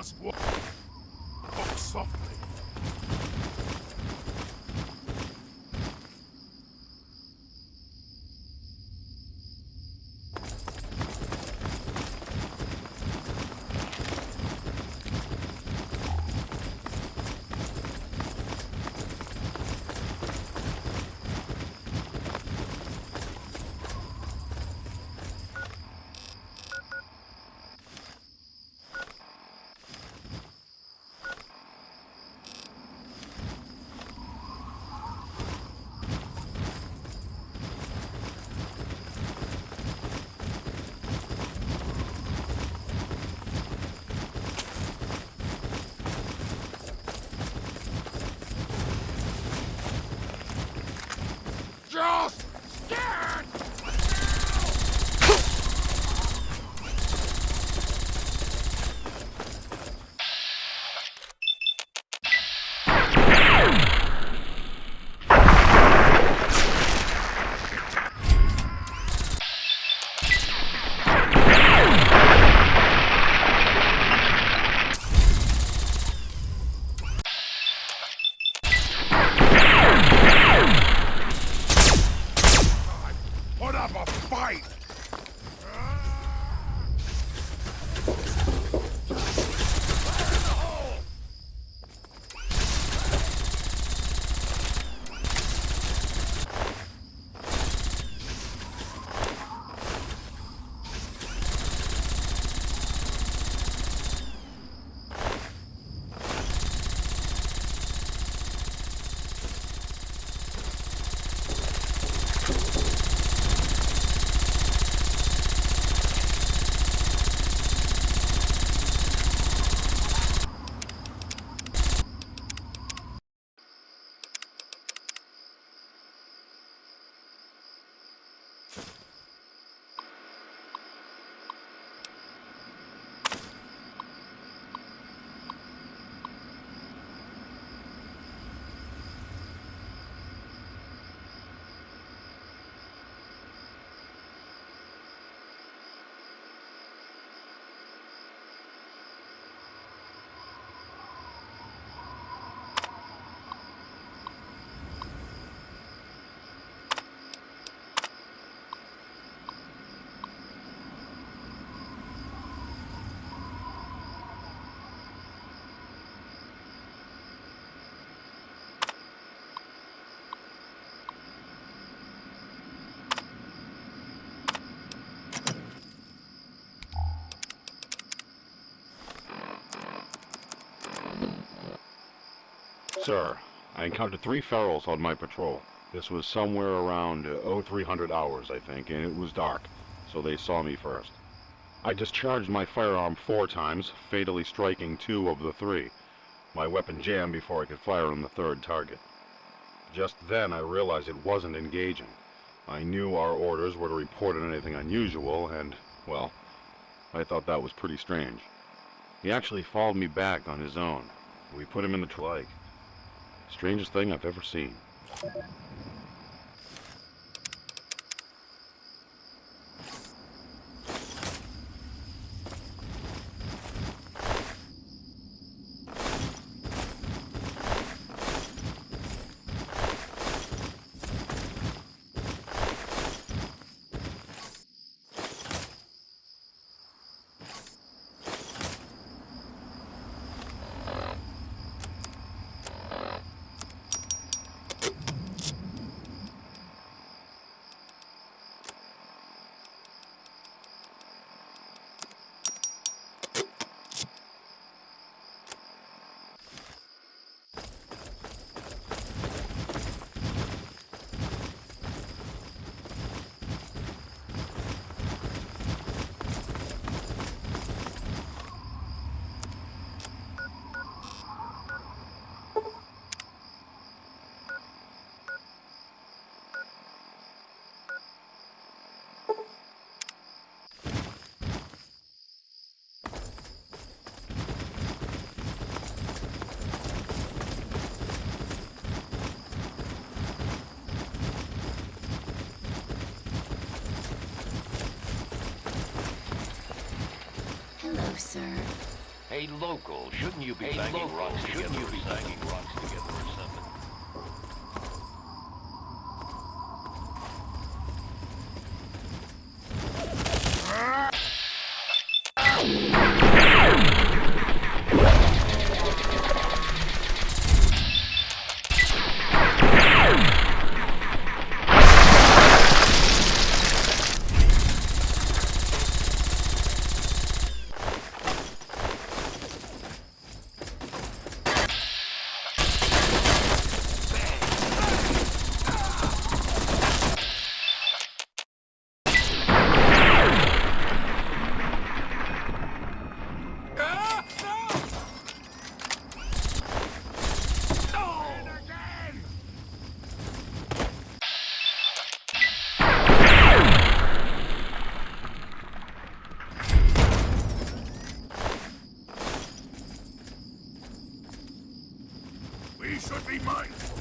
Just walk softly. Just stand! Put up a fight! Sir, I encountered 3 ferals on my patrol. This was somewhere around 0300 hours, I think, and it was dark, so they saw me first. I discharged my firearm 4 times, fatally striking 2 of the 3. My weapon jammed before I could fire on the 3rd target. Just then I realized it wasn't engaging. I knew our orders were to report on anything unusual, and, well, I thought that was pretty strange. He actually followed me back on his own. We put him in the lake. Strangest thing I've ever seen. Hello, sir. Hey, local, shouldn't you be banging rocks together or something? We should be mindful.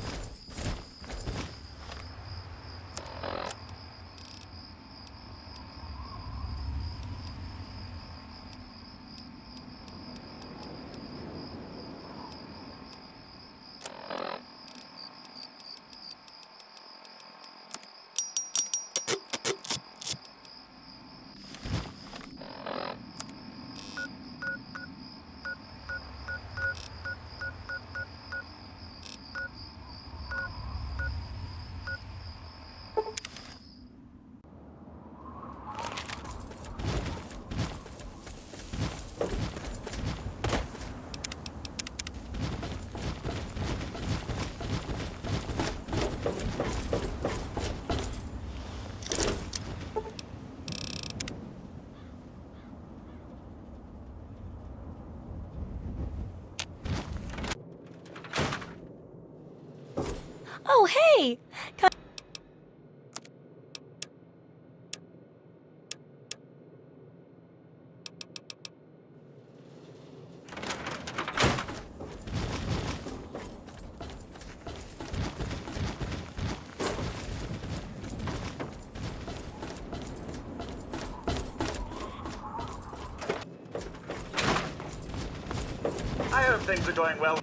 Oh, hey! I hope things are going well.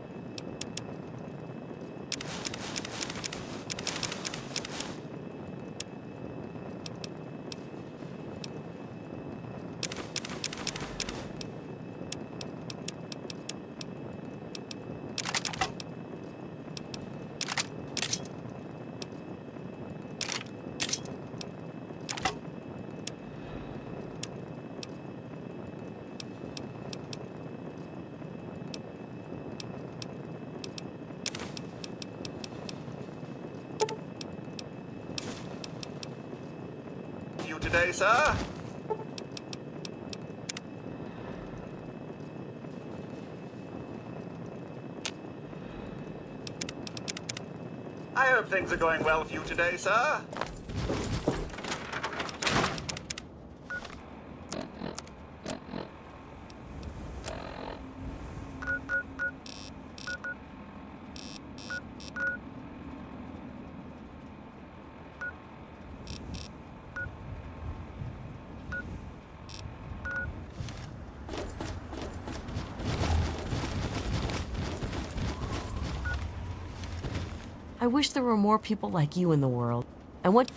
You today, sir? I hope things are going well for you today, sir. I wish there were more people like you in the world. And what...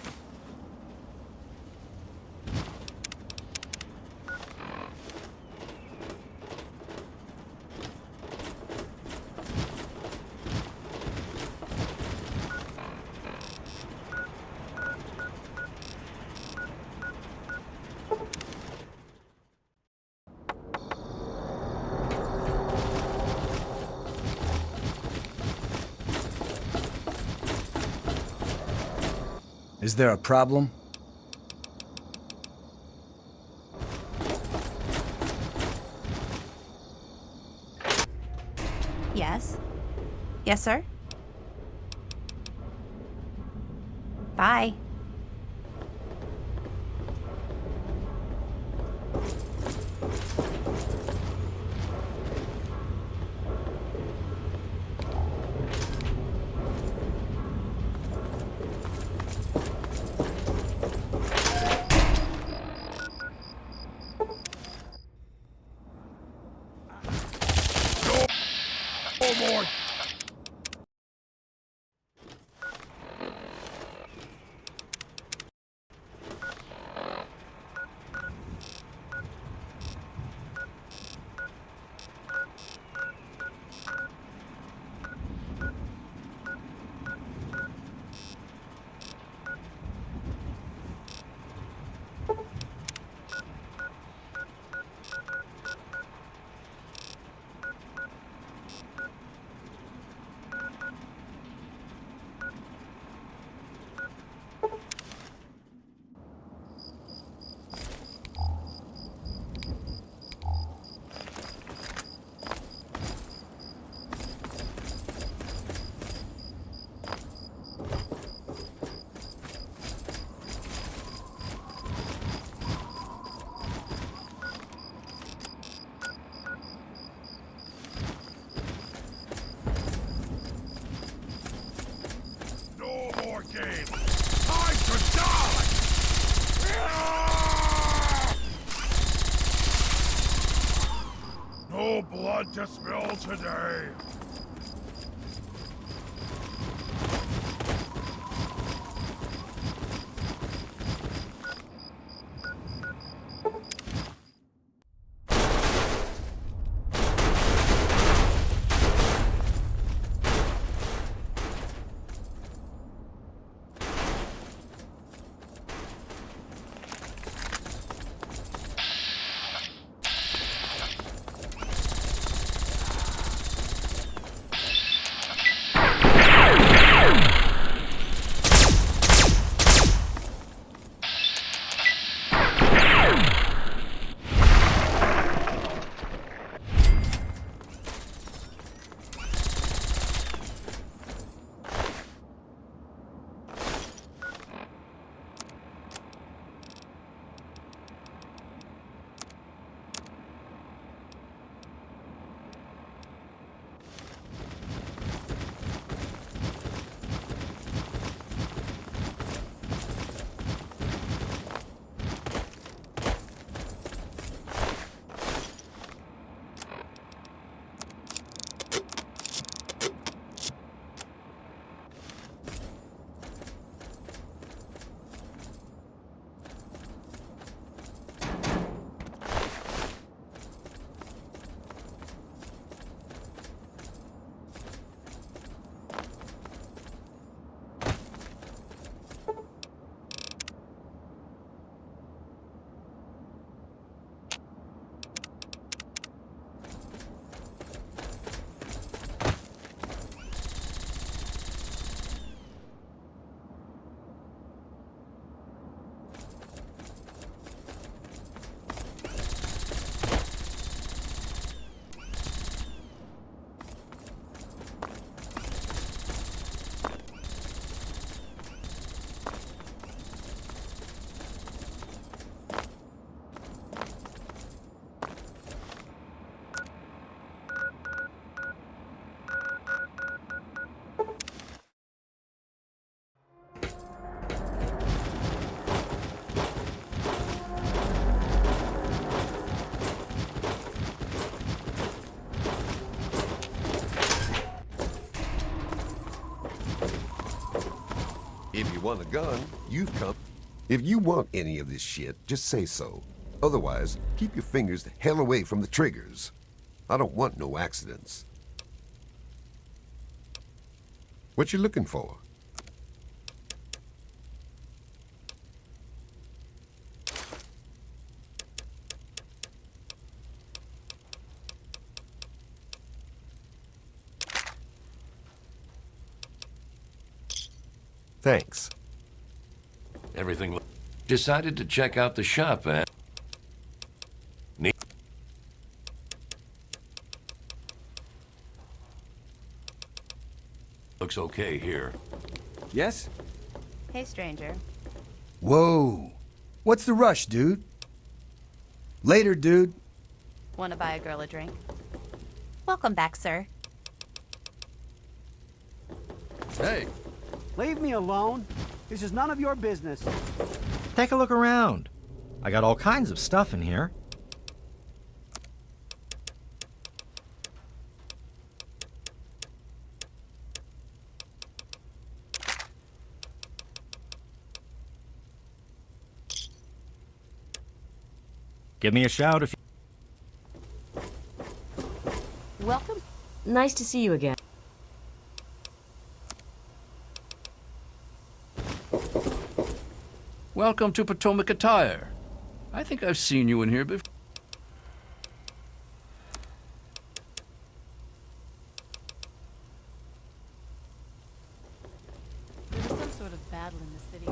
Is there a problem? Yes. Yes, sir. Bye. No blood to spill today. If you want a gun, you've come. If you want any of this shit, just say so. Otherwise, keep your fingers the hell away from the triggers. I don't want no accidents. What you looking for? Thanks. Everything. Decided to check out the shop, eh? Neat. Looks okay here. Yes? Hey, stranger. Whoa. What's the rush, dude? Later, dude. Want to buy a girl a drink? Welcome back, sir. Hey, leave me alone. This is none of your business. Take a look around. I got all kinds of stuff in here. Give me a shout if you... Welcome. Nice to see you again. Welcome to Potomac Attire. I think I've seen you in here before. There was some sort of battle in the city.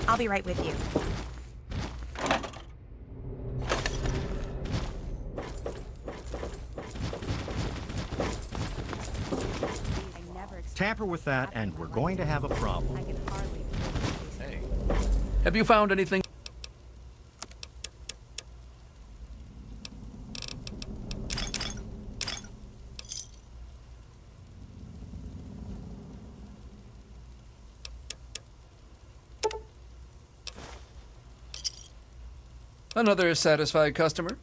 I'll be right with you. Tamper with that, and we're going to have a problem. I can hardly Hey, have you found anything? Another satisfied customer?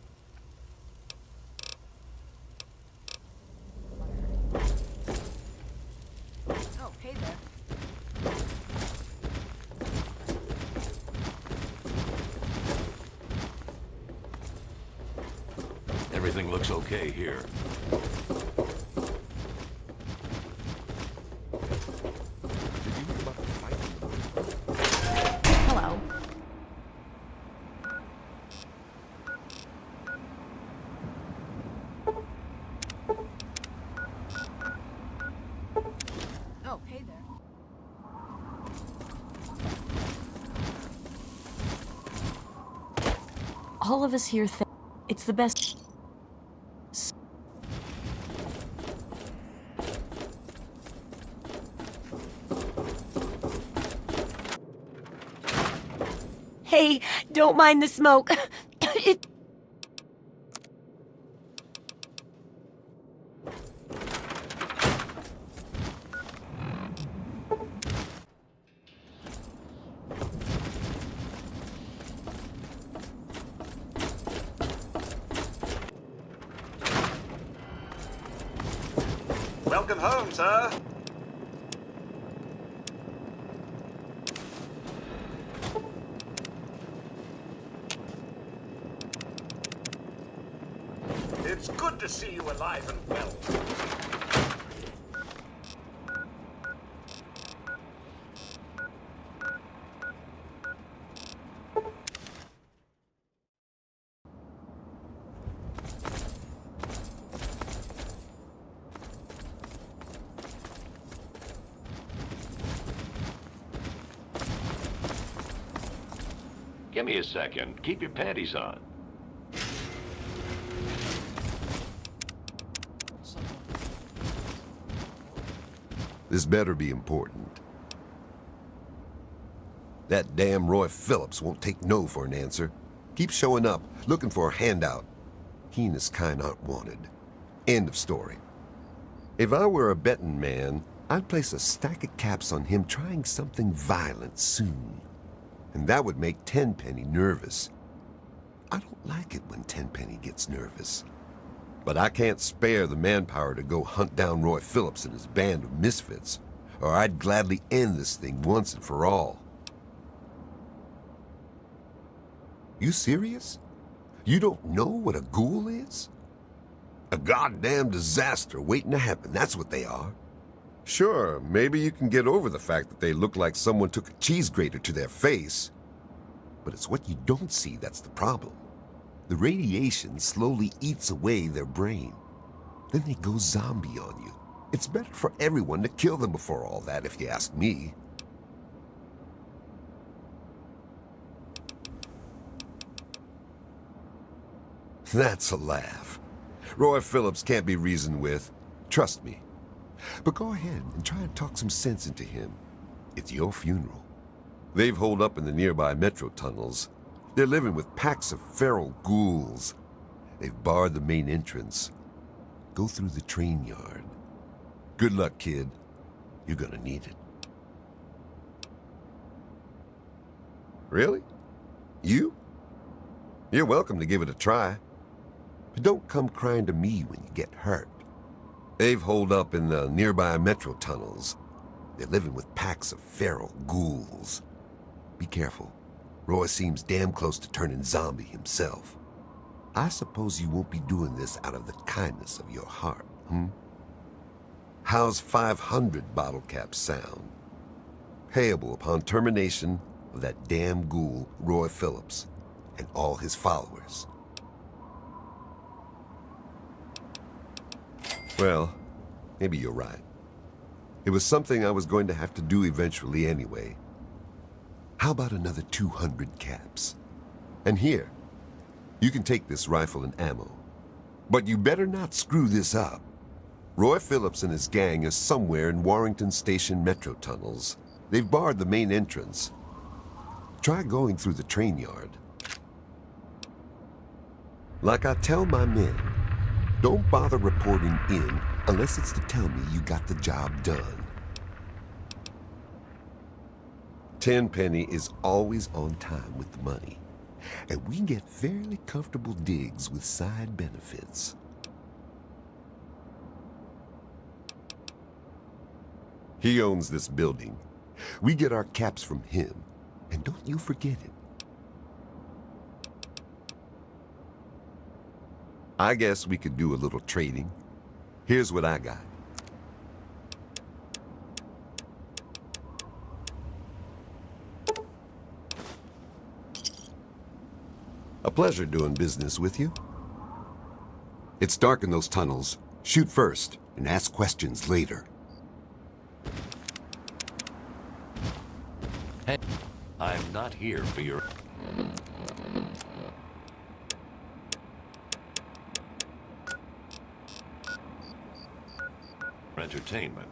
Everything looks okay here. Hello. Oh, hey there. All of us here think it's the best. Hey, don't mind the smoke. It... Welcome home, sir. It's good to see you alive and well. Give me a second. Keep your panties on. This better be important. That damn Roy Phillips won't take no for an answer. Keep showing up, looking for a handout. He and his kind aren't wanted. End of story. If I were a betting man, I'd place a stack of caps on him trying something violent soon. And that would make Tenpenny nervous. I don't like it when Tenpenny gets nervous. But I can't spare the manpower to go hunt down Roy Phillips and his band of misfits, or I'd gladly end this thing once and for all. You serious? You don't know what a ghoul is? A goddamn disaster waiting to happen, that's what they are. Sure, maybe you can get over the fact that they look like someone took a cheese grater to their face. But it's what you don't see that's the problem. The radiation slowly eats away their brain. Then they go zombie on you. It's better for everyone to kill them before all that, if you ask me. That's a laugh. Roy Phillips can't be reasoned with. Trust me. But go ahead and try and talk some sense into him. It's your funeral. They've holed up in the nearby metro tunnels. They're living with packs of feral ghouls. They've barred the main entrance. Go through the train yard. Good luck, kid. You're gonna need it. Really? You? You're welcome to give it a try. But don't come crying to me when you get hurt. They've holed up in the nearby metro tunnels. They're living with packs of feral ghouls. Be careful. Roy seems damn close to turning zombie himself. I suppose you won't be doing this out of the kindness of your heart, How's 500 bottle caps sound? Payable upon termination of that damn ghoul, Roy Phillips, and all his followers. Well, maybe you're right. It was something I was going to have to do eventually anyway. How about another 200 caps? And here, you can take this rifle and ammo. But you better not screw this up. Roy Phillips and his gang are somewhere in Warrington Station metro tunnels. They've barred the main entrance. Try going through the train yard. Like I tell my men, don't bother reporting in unless it's to tell me you got the job done. Tenpenny is always on time with the money, and we get fairly comfortable digs with side benefits. He owns this building. We get our caps from him, and don't you forget it. I guess we could do a little trading. Here's what I got. A pleasure doing business with you. It's dark in those tunnels. Shoot first and ask questions later. Hey, I'm not here for your entertainment.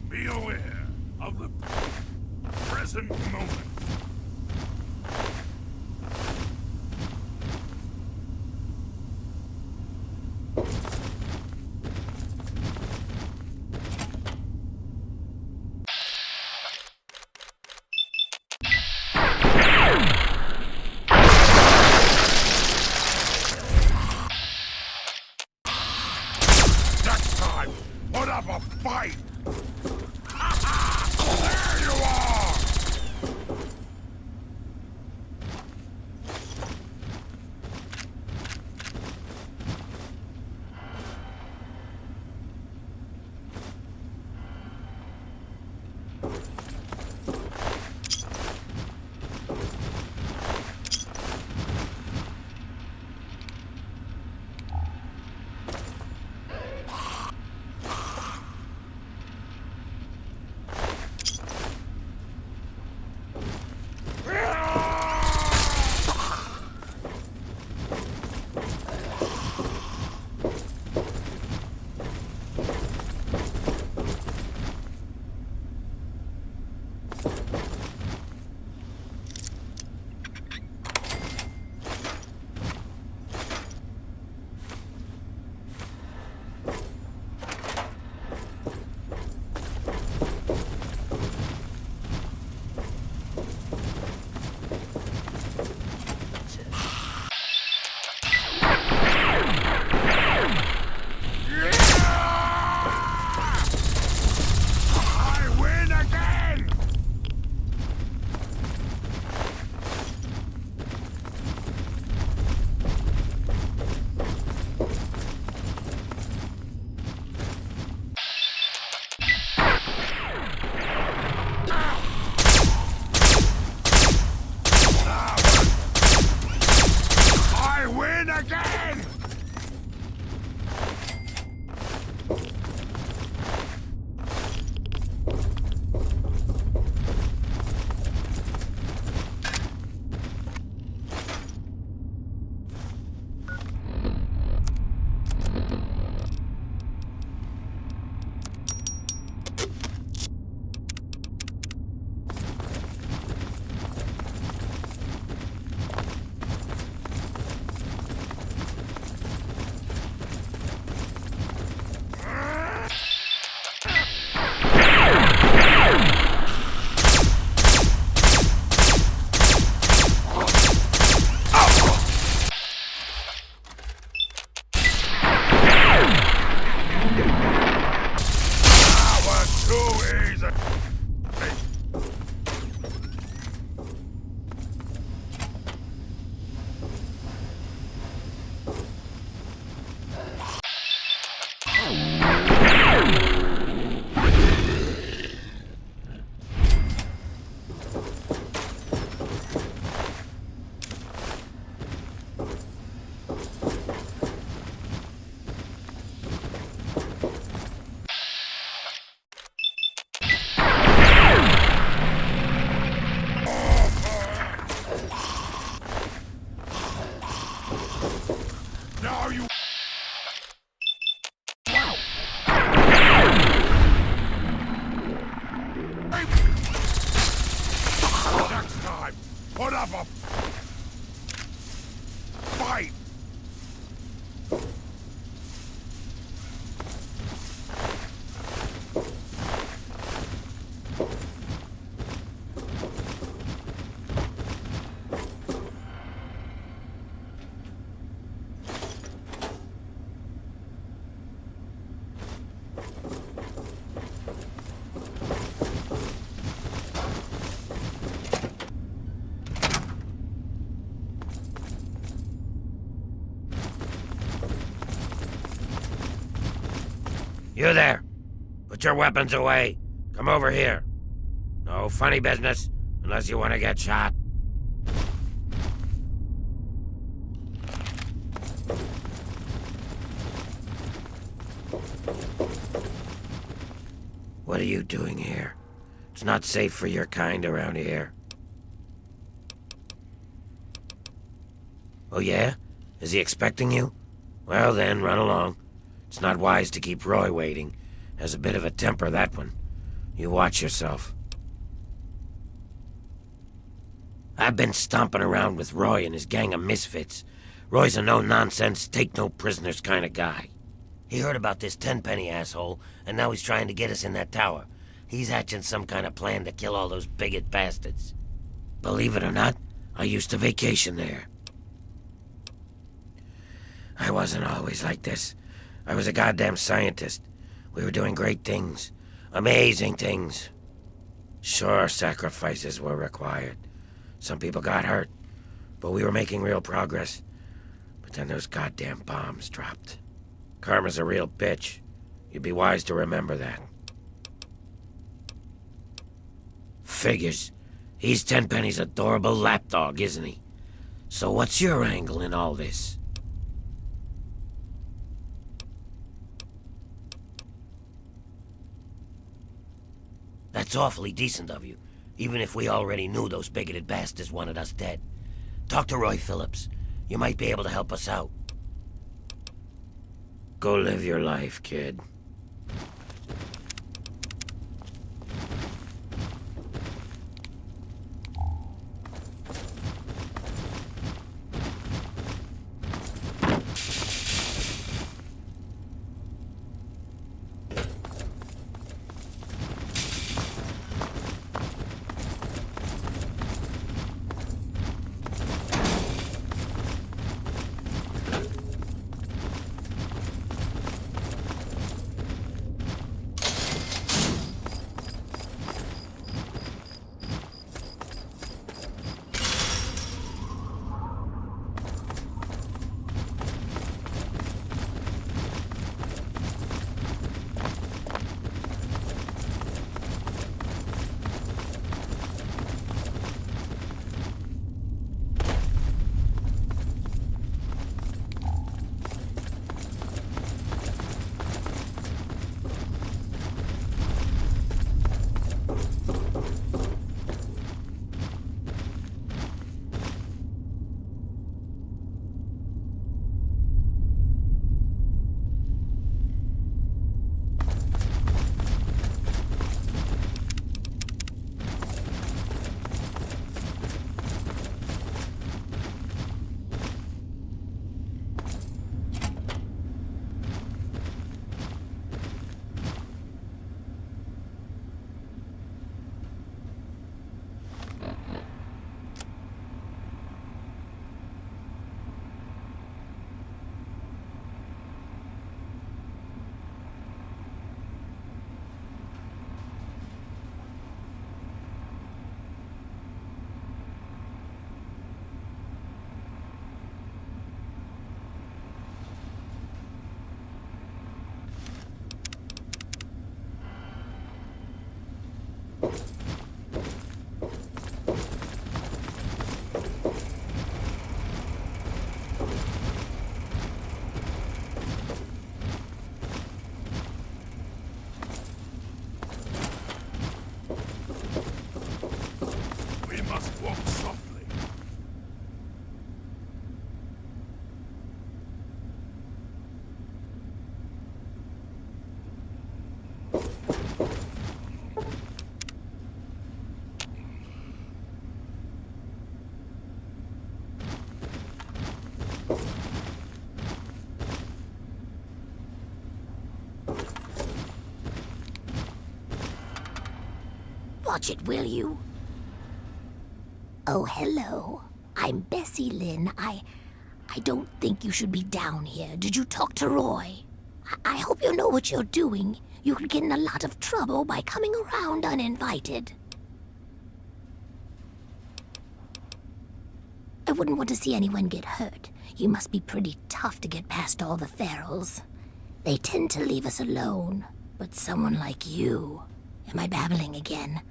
Be aware of the present moment. Next time, put up a fight! There you are! Too easy. Now you. Next time, put up a fight. You there! Put your weapons away. Come over here. No funny business, unless you want to get shot. What are you doing here? It's not safe for your kind around here. Oh yeah? Is he expecting you? Well then, run along. It's not wise to keep Roy waiting. Has a bit of a temper, that one. You watch yourself. I've been stomping around with Roy and his gang of misfits. Roy's a no-nonsense, take-no-prisoners kind of guy. He heard about this tenpenny asshole, and now he's trying to get us in that tower. He's hatching some kind of plan to kill all those bigot bastards. Believe it or not, I used to vacation there. I wasn't always like this. I was a goddamn scientist. We were doing great things. Amazing things. Sure, sacrifices were required. Some people got hurt, but we were making real progress. But then those goddamn bombs dropped. Karma's a real bitch. You'd be wise to remember that. Figures. He's Tenpenny's adorable lapdog, isn't he? So what's your angle in all this? That's awfully decent of you, even if we already knew those bigoted bastards wanted us dead. Talk to Roy Phillips. You might be able to help us out. Go live your life, kid. We must walk softly. Watch it, will you? Oh, hello. I'm Bessie Lynn. I don't think you should be down here. Did you talk to Roy? I hope you know what you're doing. You could get in a lot of trouble by coming around uninvited. I wouldn't want to see anyone get hurt. You must be pretty tough to get past all the ferals. They tend to leave us alone. But someone like you... Am I babbling again?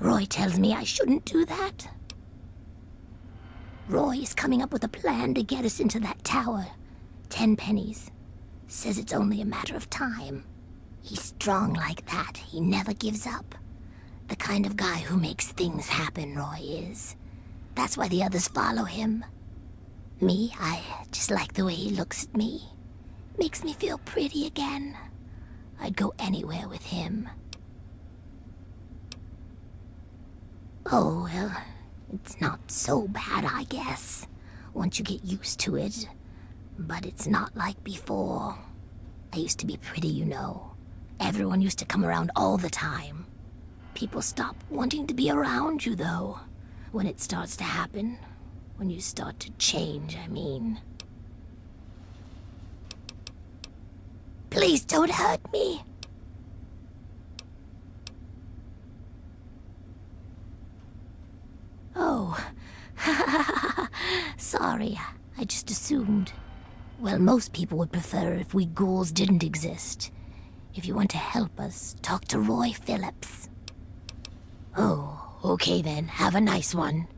Roy tells me I shouldn't do that. Roy is coming up with a plan to get us into that tower. 10 pennies. Says it's only a matter of time. He's strong like that. He never gives up. The kind of guy who makes things happen, Roy is. That's why the others follow him. Me, I just like the way he looks at me. Makes me feel pretty again. I'd go anywhere with him. Oh, well, it's not so bad, I guess, once you get used to it. But it's not like before. I used to be pretty, you know. Everyone used to come around all the time. People stop wanting to be around you, though, when it starts to happen. When you start to change, I mean. Please don't hurt me. Oh, sorry, I just assumed. Well, most people would prefer if we ghouls didn't exist. If you want to help us, talk to Roy Phillips. Oh, okay then, have a nice one.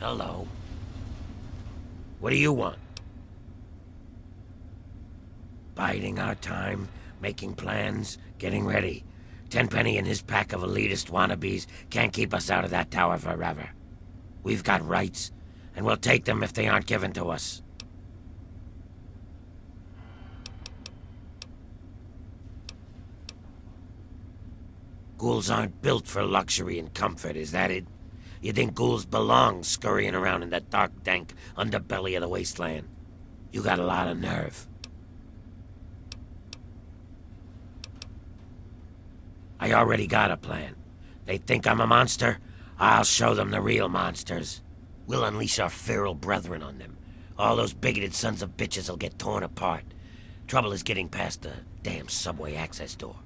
Hello. What do you want? Biding our time, making plans, getting ready. Tenpenny and his pack of elitist wannabes can't keep us out of that tower forever. We've got rights, and we'll take them if they aren't given to us. Ghouls aren't built for luxury and comfort, is that it? You think ghouls belong scurrying around in that dark, dank underbelly of the wasteland? You got a lot of nerve. I already got a plan. They think I'm a monster? I'll show them the real monsters. We'll unleash our feral brethren on them. All those bigoted sons of bitches will get torn apart. Trouble is getting past the damn subway access door.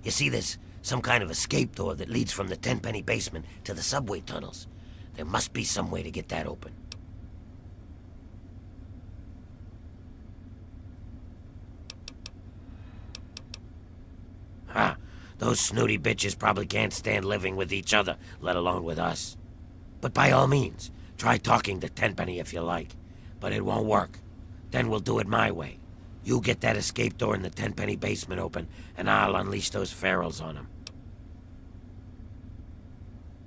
You see, there's some kind of escape door that leads from the Tenpenny basement to the subway tunnels. There must be some way to get that open. Ha! Those snooty bitches probably can't stand living with each other, let alone with us. But by all means, try talking to Tenpenny if you like. But it won't work. Then we'll do it my way. You get that escape door in the Tenpenny basement open, and I'll unleash those ferals on them.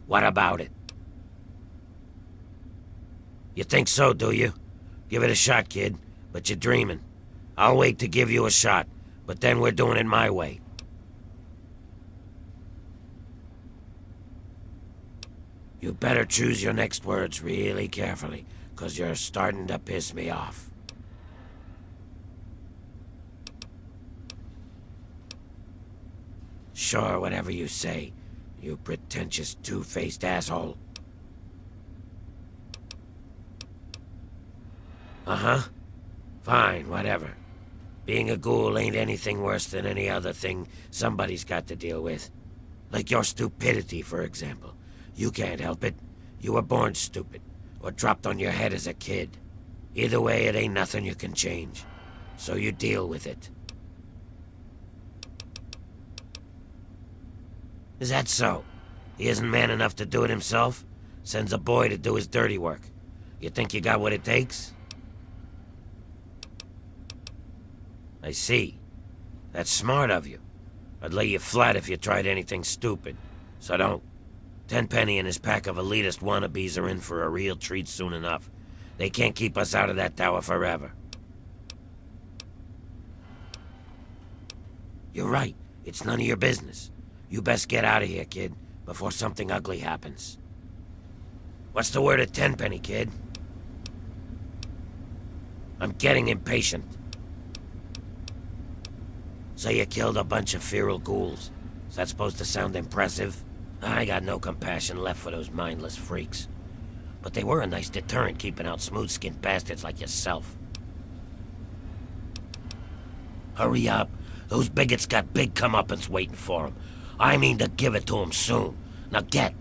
What about it? You think so, do you? Give it a shot, kid. But you're dreaming. I'll wait to give you a shot, but then we're doing it my way. You better choose your next words really carefully, 'cause you're starting to piss me off. Sure, whatever you say, you pretentious two-faced asshole. Uh-huh. Fine, whatever. Being a ghoul ain't anything worse than any other thing somebody's got to deal with. Like your stupidity, for example. You can't help it. You were born stupid, or dropped on your head as a kid. Either way, it ain't nothing you can change. So you deal with it. Is that so? He isn't man enough to do it himself? Sends a boy to do his dirty work. You think you got what it takes? I see. That's smart of you. I'd lay you flat if you tried anything stupid. So don't. Tenpenny and his pack of elitist wannabes are in for a real treat soon enough. They can't keep us out of that tower forever. You're right. It's none of your business. You best get out of here, kid, before something ugly happens. What's the word at Tenpenny, kid? I'm getting impatient. So you killed a bunch of feral ghouls. Is that supposed to sound impressive? I got no compassion left for those mindless freaks. But they were a nice deterrent keeping out smooth-skinned bastards like yourself. Hurry up. Those bigots got big comeuppance waiting for them. I mean to give it to them soon. Now get.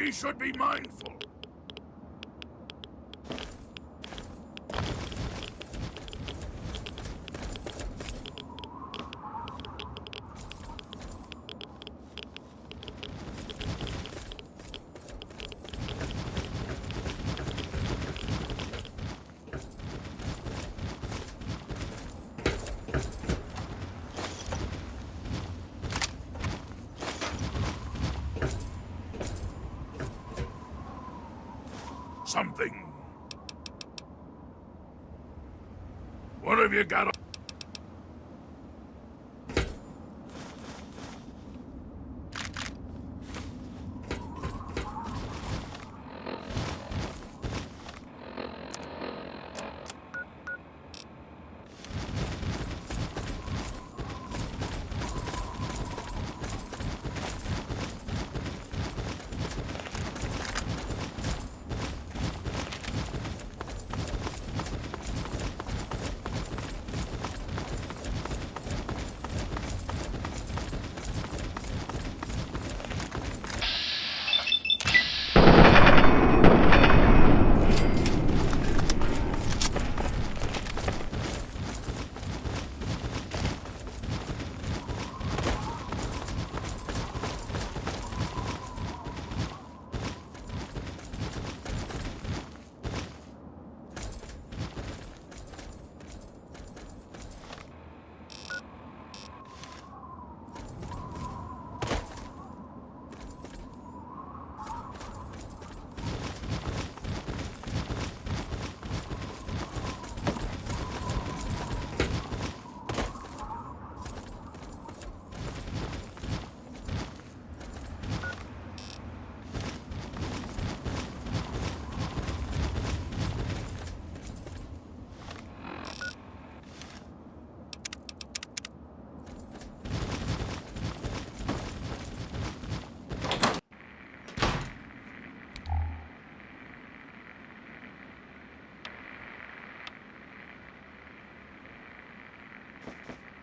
We should be mindful. Something. What have you got?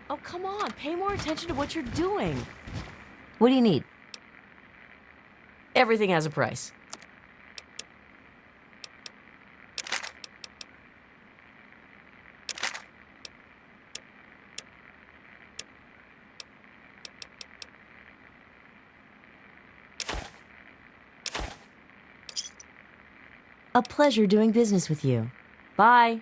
Oh, come on. Pay more attention to what you're doing. What do you need? Everything has a price. A pleasure doing business with you. Bye.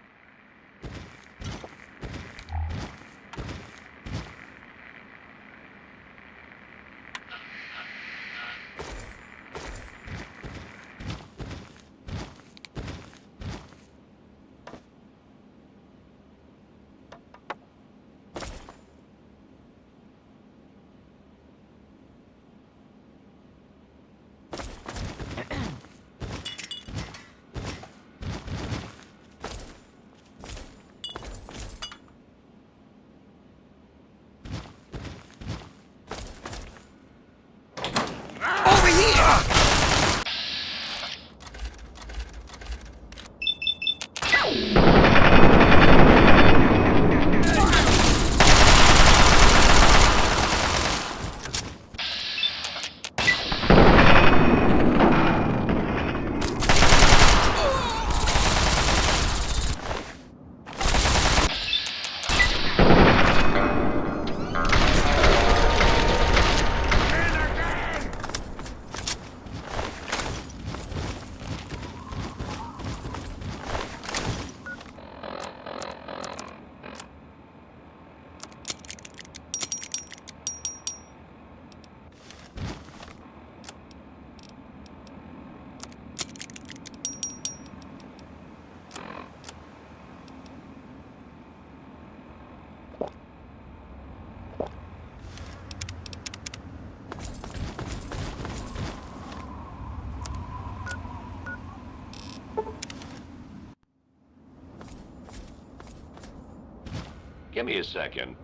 Give me a second.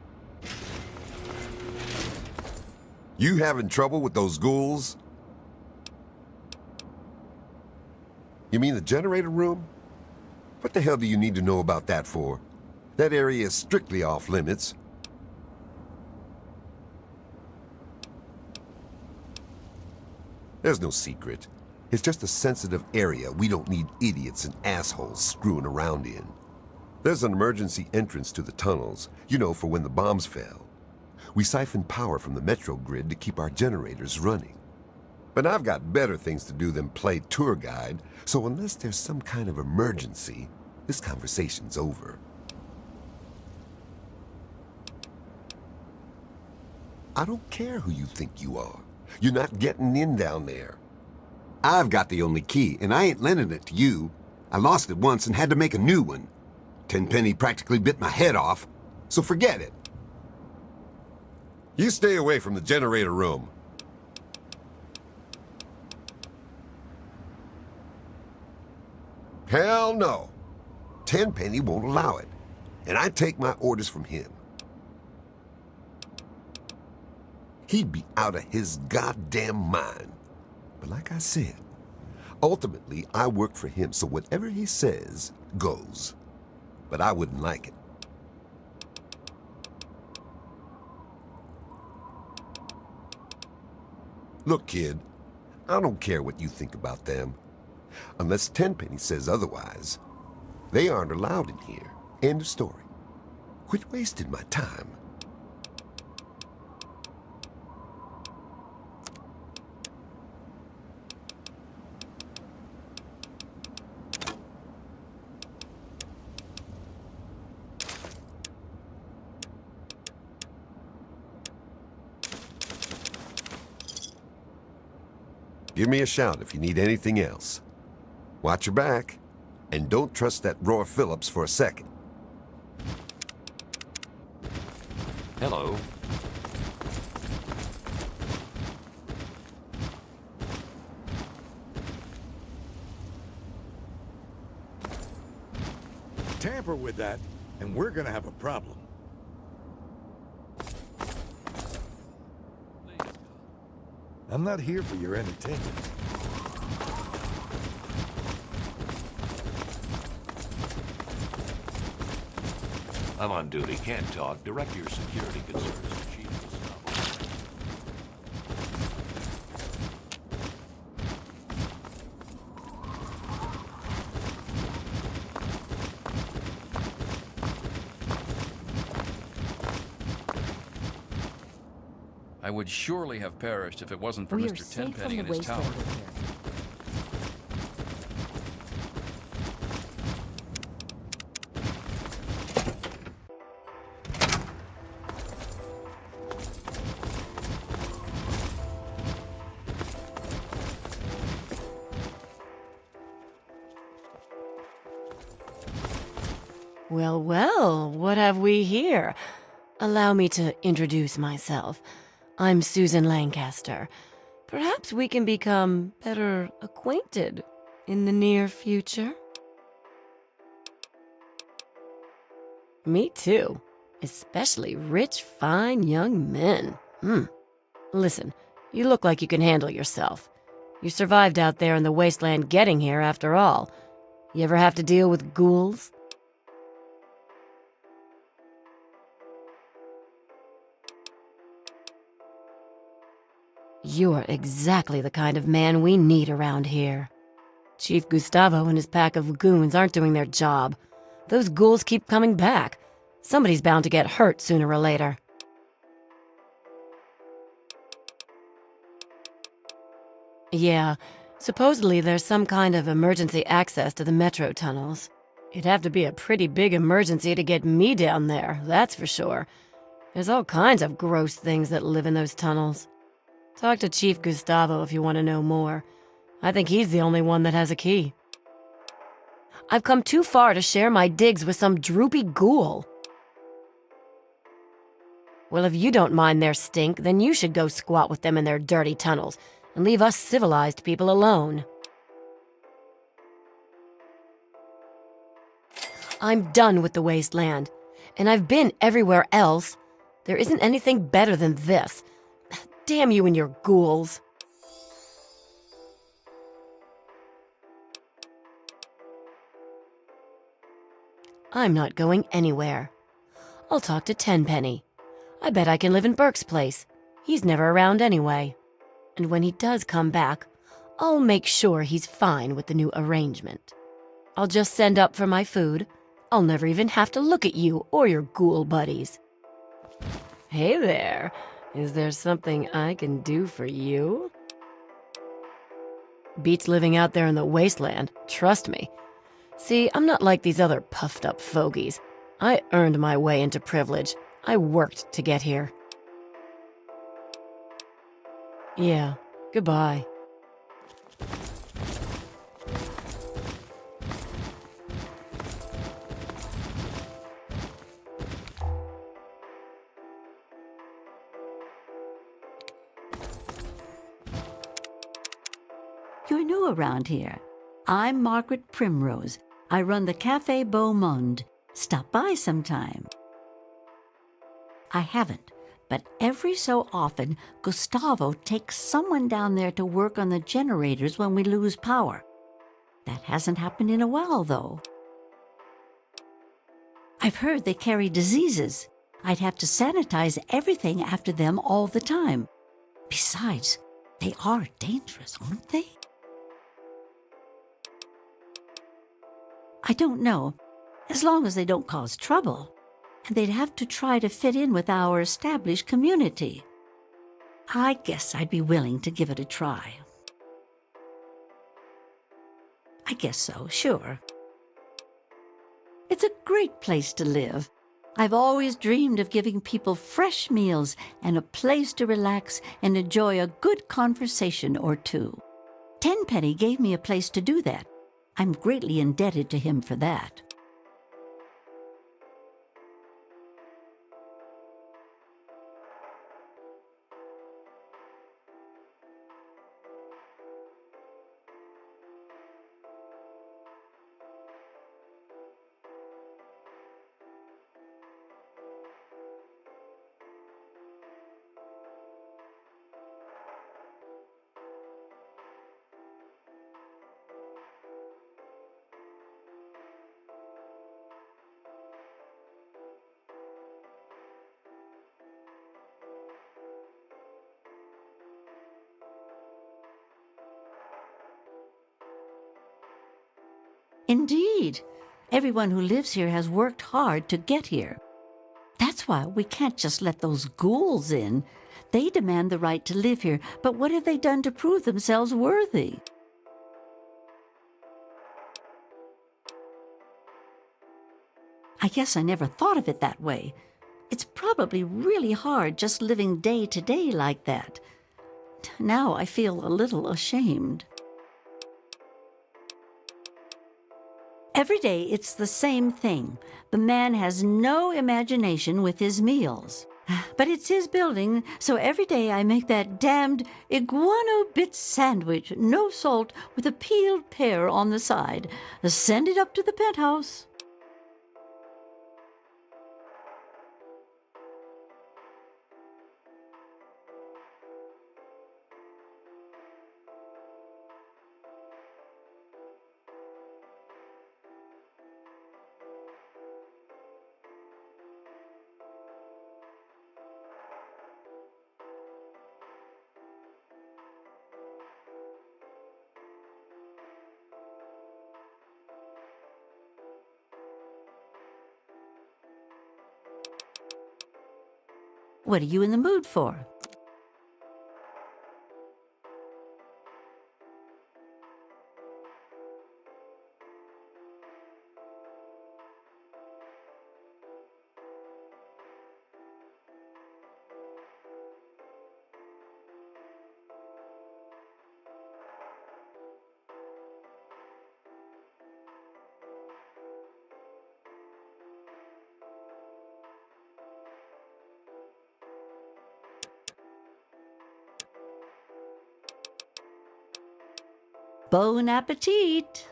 You having trouble with those ghouls? You mean the generator room? What the hell do you need to know about that for? That area is strictly off limits. There's no secret. It's just a sensitive area we don't need idiots and assholes screwing around in. There's an emergency entrance to the tunnels, you know, for when the bombs fell. We siphon power from the metro grid to keep our generators running. But I've got better things to do than play tour guide, so unless there's some kind of emergency, this conversation's over. I don't care who you think you are. You're not getting in down there. I've got the only key, and I ain't lending it to you. I lost it once and had to make a new one. Tenpenny practically bit my head off, so forget it. You stay away from the generator room. Hell no. Tenpenny won't allow it, and I take my orders from him. He'd be out of his goddamn mind. But like I said, ultimately I work for him, so whatever he says goes. But I wouldn't like it. Look, kid, I don't care what you think about them. Unless Tenpenny says otherwise, they aren't allowed in here. End of story. Quit wasting my time. Give me a shout if you need anything else. Watch your back, and don't trust that Roy Phillips for a second. Hello. Tamper with that, and we're gonna have a problem. I'm not here for your entertainment. I'm on duty. Can't talk. Direct your security concerns to Chief Gustavo. I would surely have perished if it wasn't for We are Mr. safe Tenpenny from and the his tower. wasteland in here. Well, well, what have we here? Allow me to introduce myself. I'm Susan Lancaster. Perhaps we can become better acquainted in the near future? Me too. Especially rich, fine young men. Listen, you look like you can handle yourself. You survived out there in the wasteland getting here, after all. You ever have to deal with ghouls? You're exactly the kind of man we need around here. Chief Gustavo and his pack of goons aren't doing their job. Those ghouls keep coming back. Somebody's bound to get hurt sooner or later. Yeah, supposedly there's some kind of emergency access to the metro tunnels. It'd have to be a pretty big emergency to get me down there, that's for sure. There's all kinds of gross things that live in those tunnels. Talk to Chief Gustavo if you want to know more. I think he's the only one that has a key. I've come too far to share my digs with some droopy ghoul. Well, if you don't mind their stink, then you should go squat with them in their dirty tunnels and leave us civilized people alone. I'm done with the wasteland, and I've been everywhere else. There isn't anything better than this. Damn you and your ghouls. I'm not going anywhere. I'll talk to Tenpenny. I bet I can live in Burke's place. He's never around anyway. And when he does come back, I'll make sure he's fine with the new arrangement. I'll just send up for my food. I'll never even have to look at you or your ghoul buddies. Hey there. Is there something I can do for you? Beats living out there in the wasteland, trust me. See, I'm not like these other puffed-up fogies. I earned my way into privilege. I worked to get here. Yeah, goodbye. You're new around here. I'm Margaret Primrose. I run the Café Beau Monde. Stop by sometime. I haven't, but every so often, Gustavo takes someone down there to work on the generators when we lose power. That hasn't happened in a while, though. I've heard they carry diseases. I'd have to sanitize everything after them all the time. Besides, they are dangerous, aren't they? I don't know, as long as they don't cause trouble. And they'd have to try to fit in with our established community. I guess I'd be willing to give it a try. I guess so, sure. It's a great place to live. I've always dreamed of giving people fresh meals and a place to relax and enjoy a good conversation or two. Tenpenny gave me a place to do that. I'm greatly indebted to him for that. Indeed. Everyone who lives here has worked hard to get here. That's why we can't just let those ghouls in. They demand the right to live here, but what have they done to prove themselves worthy? I guess I never thought of it that way. It's probably really hard just living day to day like that. Now I feel a little ashamed. Every day it's the same thing. The man has no imagination with his meals. But it's his building, so every day I make that damned iguano bit sandwich, no salt, with a peeled pear on the side. Send it up to the penthouse. What are you in the mood for? Bon appetit!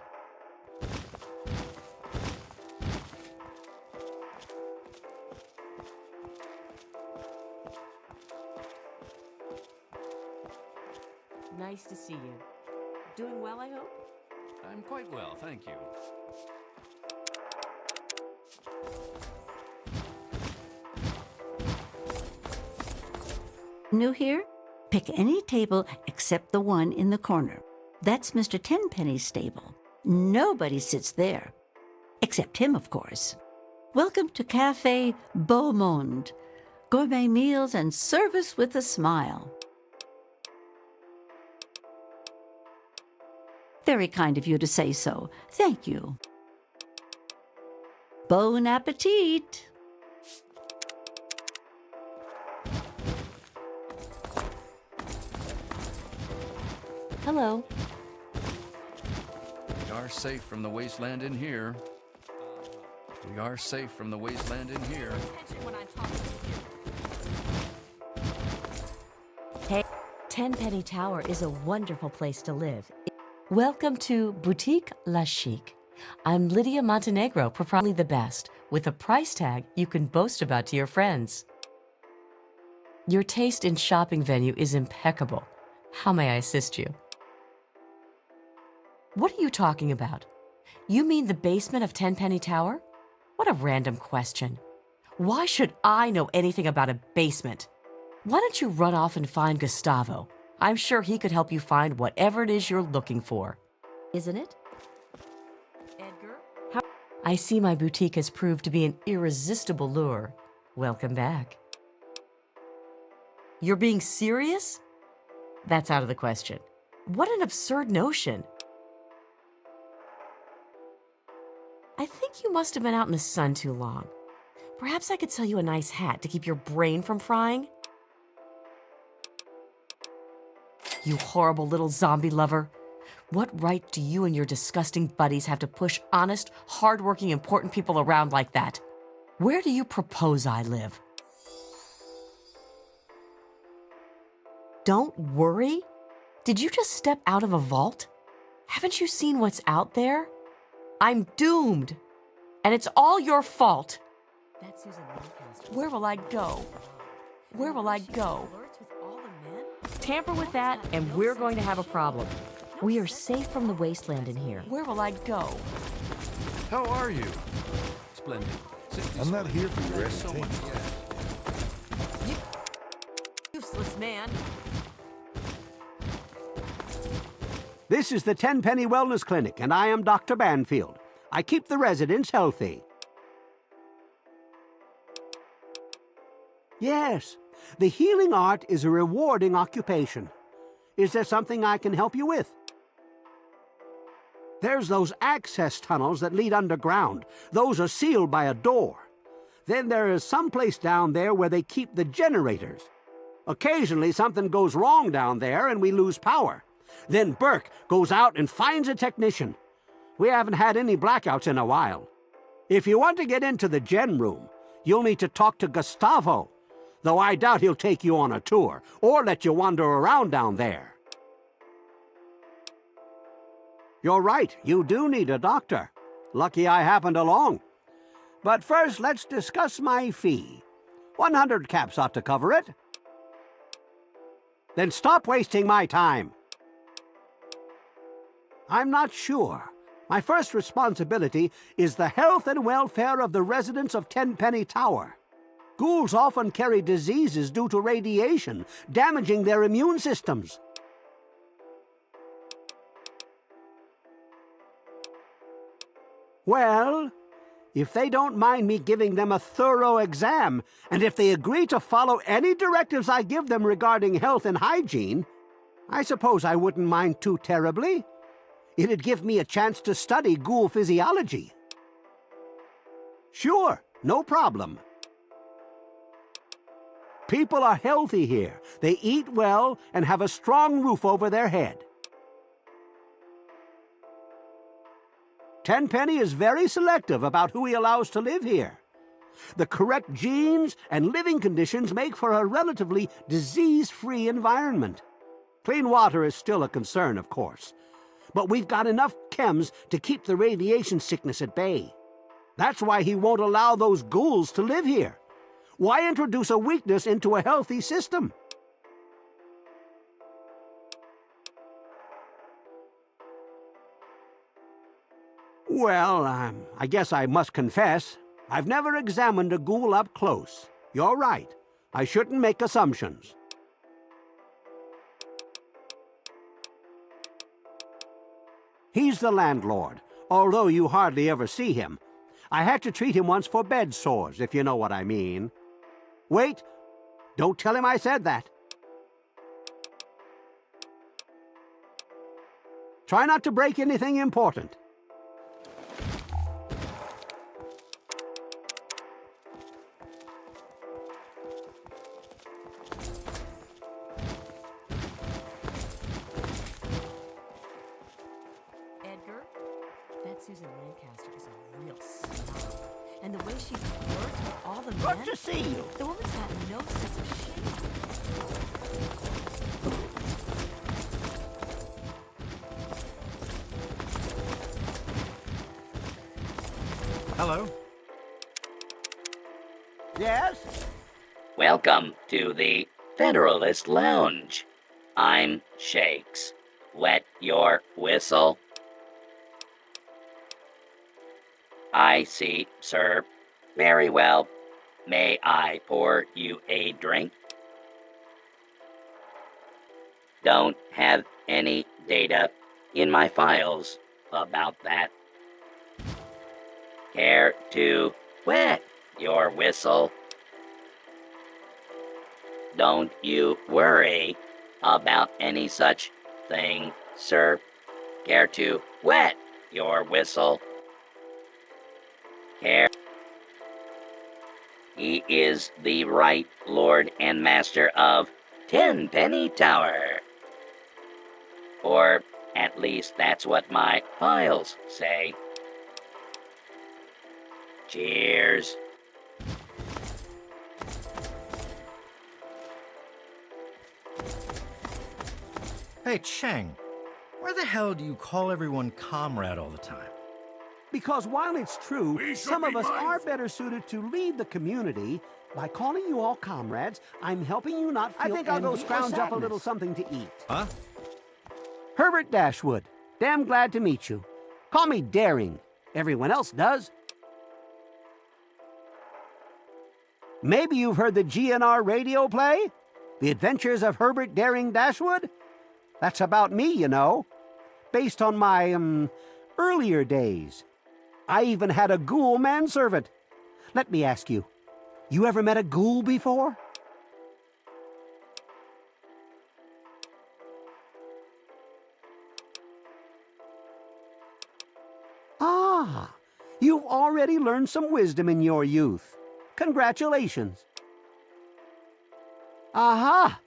Nice to see you. Doing well, I hope? I'm quite well, thank you. New here? Pick any table except the one in the corner. That's Mr. Tenpenny's stable. Nobody sits there. Except him, of course. Welcome to Cafe Beau Monde. Gourmet meals and service with a smile. Very kind of you to say so. Thank you. Bon appetit! Hello. We are safe from the wasteland in here. We are safe from the wasteland in here. Hey, Tenpenny Tower is a wonderful place to live. Welcome to Boutique La Chic. I'm Lydia Montenegro, proprietely the best, with a price tag you can boast about to your friends. Your taste in shopping venue is impeccable. How may I assist you? What are you talking about? You mean the basement of Tenpenny Tower? What a random question. Why should I know anything about a basement? Why don't you run off and find Gustavo? I'm sure he could help you find whatever it is you're looking for. Isn't it? Edgar? I see my boutique has proved to be an irresistible lure. Welcome back. You're being serious? That's out of the question. What an absurd notion. I think you must have been out in the sun too long. Perhaps I could sell you a nice hat to keep your brain from frying? You horrible little zombie lover. What right do you and your disgusting buddies have to push honest, hard-working, important people around like that? Where do you propose I live? Don't worry. Did you just step out of a vault? Haven't you seen what's out there? I'm doomed. And it's all your fault. That's Susan Lancaster. Where will I go? Where will I go? Tamper with that, and we're going to have a problem. We are safe from the wasteland in here. Where will I go? How are you? Splendid. I'm not here for your entertainment. Useless man. This is the Tenpenny Wellness Clinic, and I am Dr. Banfield. I keep the residents healthy. Yes, the healing art is a rewarding occupation. Is there something I can help you with? There's those access tunnels that lead underground. Those are sealed by a door. Then there is some place down there where they keep the generators. Occasionally something goes wrong down there and we lose power. Then Burke goes out and finds a technician. We haven't had any blackouts in a while. If you want to get into the gen room, you'll need to talk to Gustavo, though I doubt he'll take you on a tour or let you wander around down there. You're right, you do need a doctor. Lucky I happened along. But first, let's discuss my fee. 100 caps ought to cover it. Then stop wasting my time. I'm not sure. My first responsibility is the health and welfare of the residents of Tenpenny Tower. Ghouls often carry diseases due to radiation, damaging their immune systems. Well, if they don't mind me giving them a thorough exam, and if they agree to follow any directives I give them regarding health and hygiene, I suppose I wouldn't mind too terribly. It'd give me a chance to study ghoul physiology. Sure, no problem. People are healthy here. They eat well and have a strong roof over their head. Tenpenny is very selective about who he allows to live here. The correct genes and living conditions make for a relatively disease-free environment. Clean water is still a concern, of course, but we've got enough chems to keep the radiation sickness at bay. That's why he won't allow those ghouls to live here. Why introduce a weakness into a healthy system? Well, I guess I must confess, I've never examined a ghoul up close. You're right. I shouldn't make assumptions. He's the landlord, although you hardly ever see him. I had to treat him once for bed sores, if you know what I mean. Wait, don't tell him I said that. Try not to break anything important. Edgar, that Susan Lancaster is a real snob. And the way she flirts with all the men... Good to see you. The woman's got no sense of shame. Hello? Yes? Welcome to the Federalist Lounge. I'm Shakes. Wet your whistle? I see, sir. Very well. May I pour you a drink? Don't have any data in my files about that. Care to wet your whistle? Don't you worry about any such thing, sir. Care to wet your whistle? Care. He is the right lord and master of Tenpenny Tower. Or at least that's what my files say. Cheers. Hey, Cheng, why the hell do you call everyone comrade all the time? Because while it's true, some of us are better suited to lead the community, by calling you all comrades, I'm helping you not feel I think I'll go scrounge up a little something to eat. Huh? Herbert Dashwood. Damn glad to meet you. Call me Daring. Everyone else does. Maybe you've heard the GNR radio play? The Adventures of Herbert Daring Dashwood? That's about me, you know. Based on my, earlier days. I even had a ghoul manservant. Let me ask you, you ever met a ghoul before? Ah, you've already learned some wisdom in your youth. Congratulations. Aha!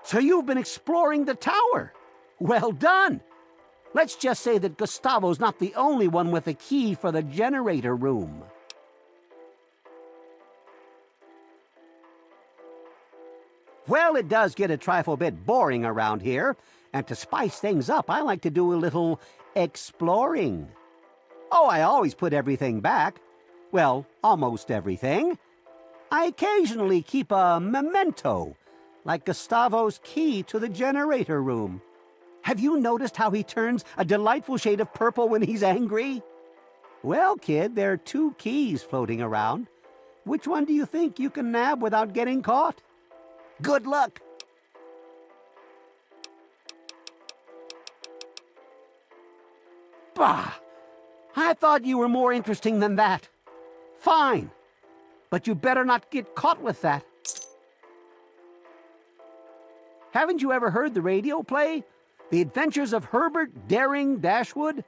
So you've been exploring the tower. Well done. Let's just say that Gustavo's not the only one with a key for the generator room. Well, it does get a trifle bit boring around here, and to spice things up, I like to do a little exploring. Oh, I always put everything back. Well, almost everything. I occasionally keep a memento, like Gustavo's key to the generator room. Have you noticed how he turns a delightful shade of purple when he's angry? Well, kid, there are 2 keys floating around. Which one do you think you can nab without getting caught? Good luck! Bah! I thought you were more interesting than that. Fine. But you better not get caught with that. Haven't you ever heard the radio play? The Adventures of Herbert Daring Dashwood?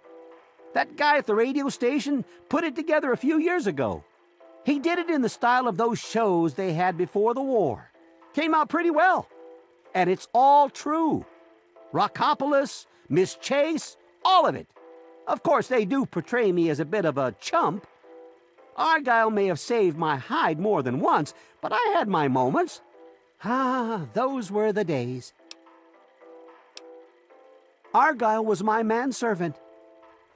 That guy at the radio station put it together a few years ago. He did it in the style of those shows they had before the war. Came out pretty well. And it's all true. Rockopolis, Miss Chase, all of it. Of course, they do portray me as a bit of a chump. Argyle may have saved my hide more than once, but I had my moments. Ah, those were the days. Argyle was my manservant.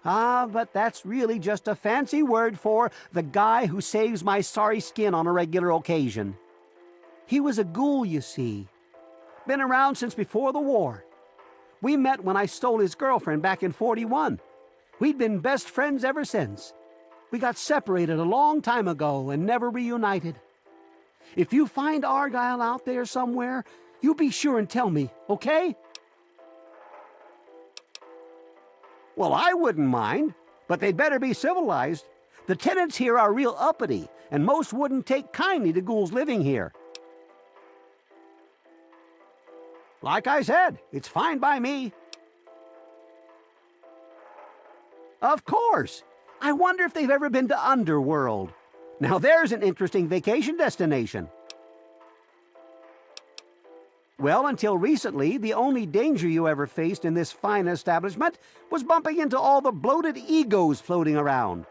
Ah, but that's really just a fancy word for the guy who saves my sorry skin on a regular occasion. He was a ghoul, you see. Been around since before the war. We met when I stole his girlfriend back in '41. We'd been best friends ever since. We got separated a long time ago and never reunited. If you find Argyle out there somewhere, you be sure and tell me, okay? Well, I wouldn't mind, but they'd better be civilized. The tenants here are real uppity, and most wouldn't take kindly to ghouls living here. Like I said, it's fine by me. Of course. I wonder if they've ever been to Underworld. Now there's an interesting vacation destination. Well, until recently, the only danger you ever faced in this fine establishment was bumping into all the bloated egos floating around.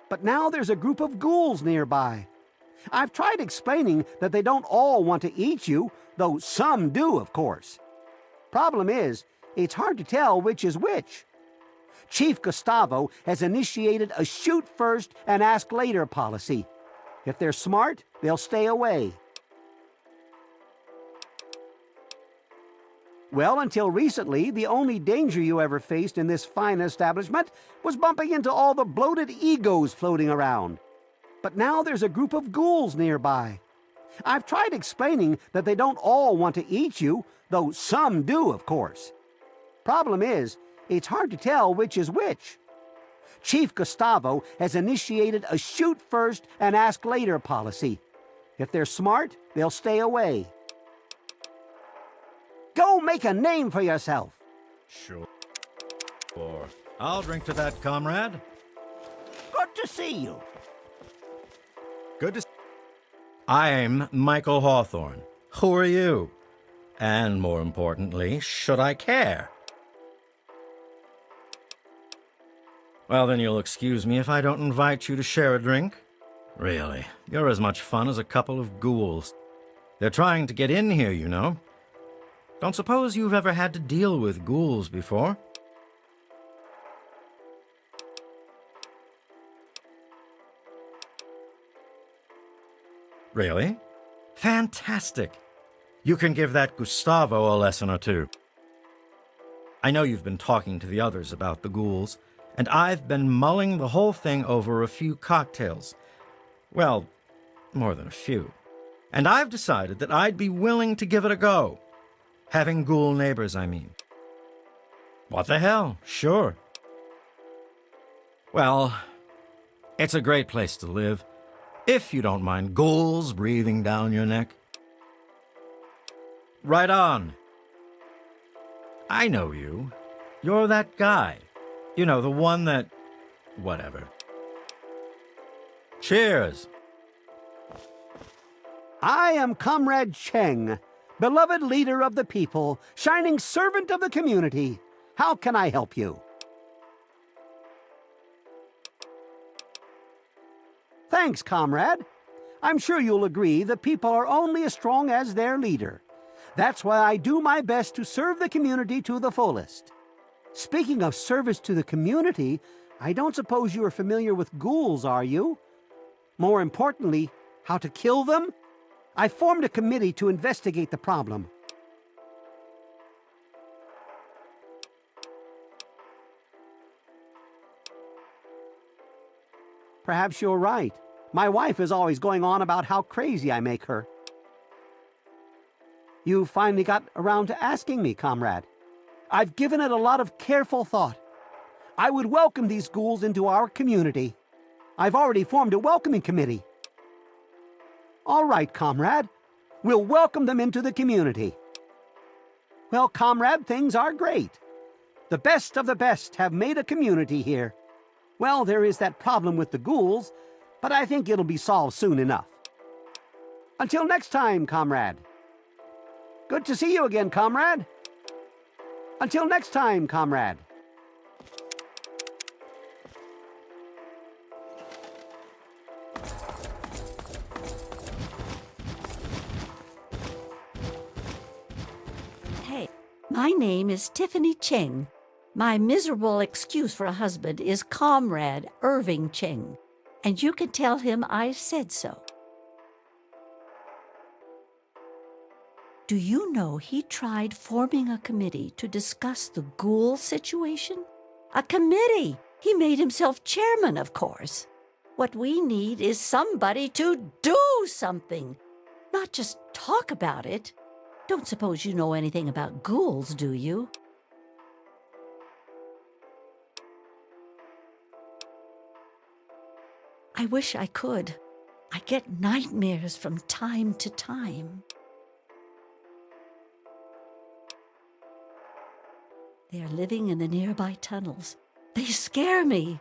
But now there's a group of ghouls nearby. I've tried explaining that they don't all want to eat you, though some do, of course. Problem is, it's hard to tell which is which. Chief Gustavo has initiated a shoot first and ask later policy. If they're smart, they'll stay away. Well, until recently, the only danger you ever faced in this fine establishment was bumping into all the bloated egos floating around. But now there's a group of ghouls nearby. I've tried explaining that they don't all want to eat you, though some do, of course. Problem is, it's hard to tell which is which. Chief Gustavo has initiated a shoot first and ask later policy. If they're smart, they'll stay away. Go make a name for yourself. Sure. I'll drink to that, comrade. Good to see you. Good to. I'm Michael Hawthorne. Who are you? And more importantly, should I care? Well, then you'll excuse me if I don't invite you to share a drink. Really, you're as much fun as a couple of ghouls. They're trying to get in here, you know. Don't suppose you've ever had to deal with ghouls before? Really? Fantastic. You can give that Gustavo a lesson or two. I know you've been talking to the others about the ghouls, and I've been mulling the whole thing over a few cocktails. Well, more than a few. And I've decided that I'd be willing to give it a go. Having ghoul neighbors, I mean. What the hell? Sure. Well, it's a great place to live, if you don't mind ghouls breathing down your neck. Right on. I know you. You're that guy. You know, the one that... whatever. Cheers. I am Comrade Cheng, beloved leader of the people, shining servant of the community. How can I help you? Thanks, comrade. I'm sure you'll agree the people are only as strong as their leader. That's why I do my best to serve the community to the fullest. Speaking of service to the community, I don't suppose you are familiar with ghouls, are you? More importantly, how to kill them? I formed a committee to investigate the problem. Perhaps you're right. My wife is always going on about how crazy I make her. You finally got around to asking me, comrade. I've given it a lot of careful thought. I would welcome these ghouls into our community. I've already formed a welcoming committee. All right, comrade. We'll welcome them into the community. Well, comrade, things are great. The best of the best have made a community here. Well, there is that problem with the ghouls, but I think it'll be solved soon enough. Until next time, comrade. Good to see you again, comrade. Until next time, comrade. Hey, my name is Tiffany Cheng. My miserable excuse for a husband is Comrade Irving Cheng, and you can tell him I said so. Do you know he tried forming a committee to discuss the ghoul situation? A committee! He made himself chairman, of course. What we need is somebody to do something, not just talk about it. Don't suppose you know anything about ghouls, do you? I wish I could. I get nightmares from time to time. They're living in the nearby tunnels. They scare me.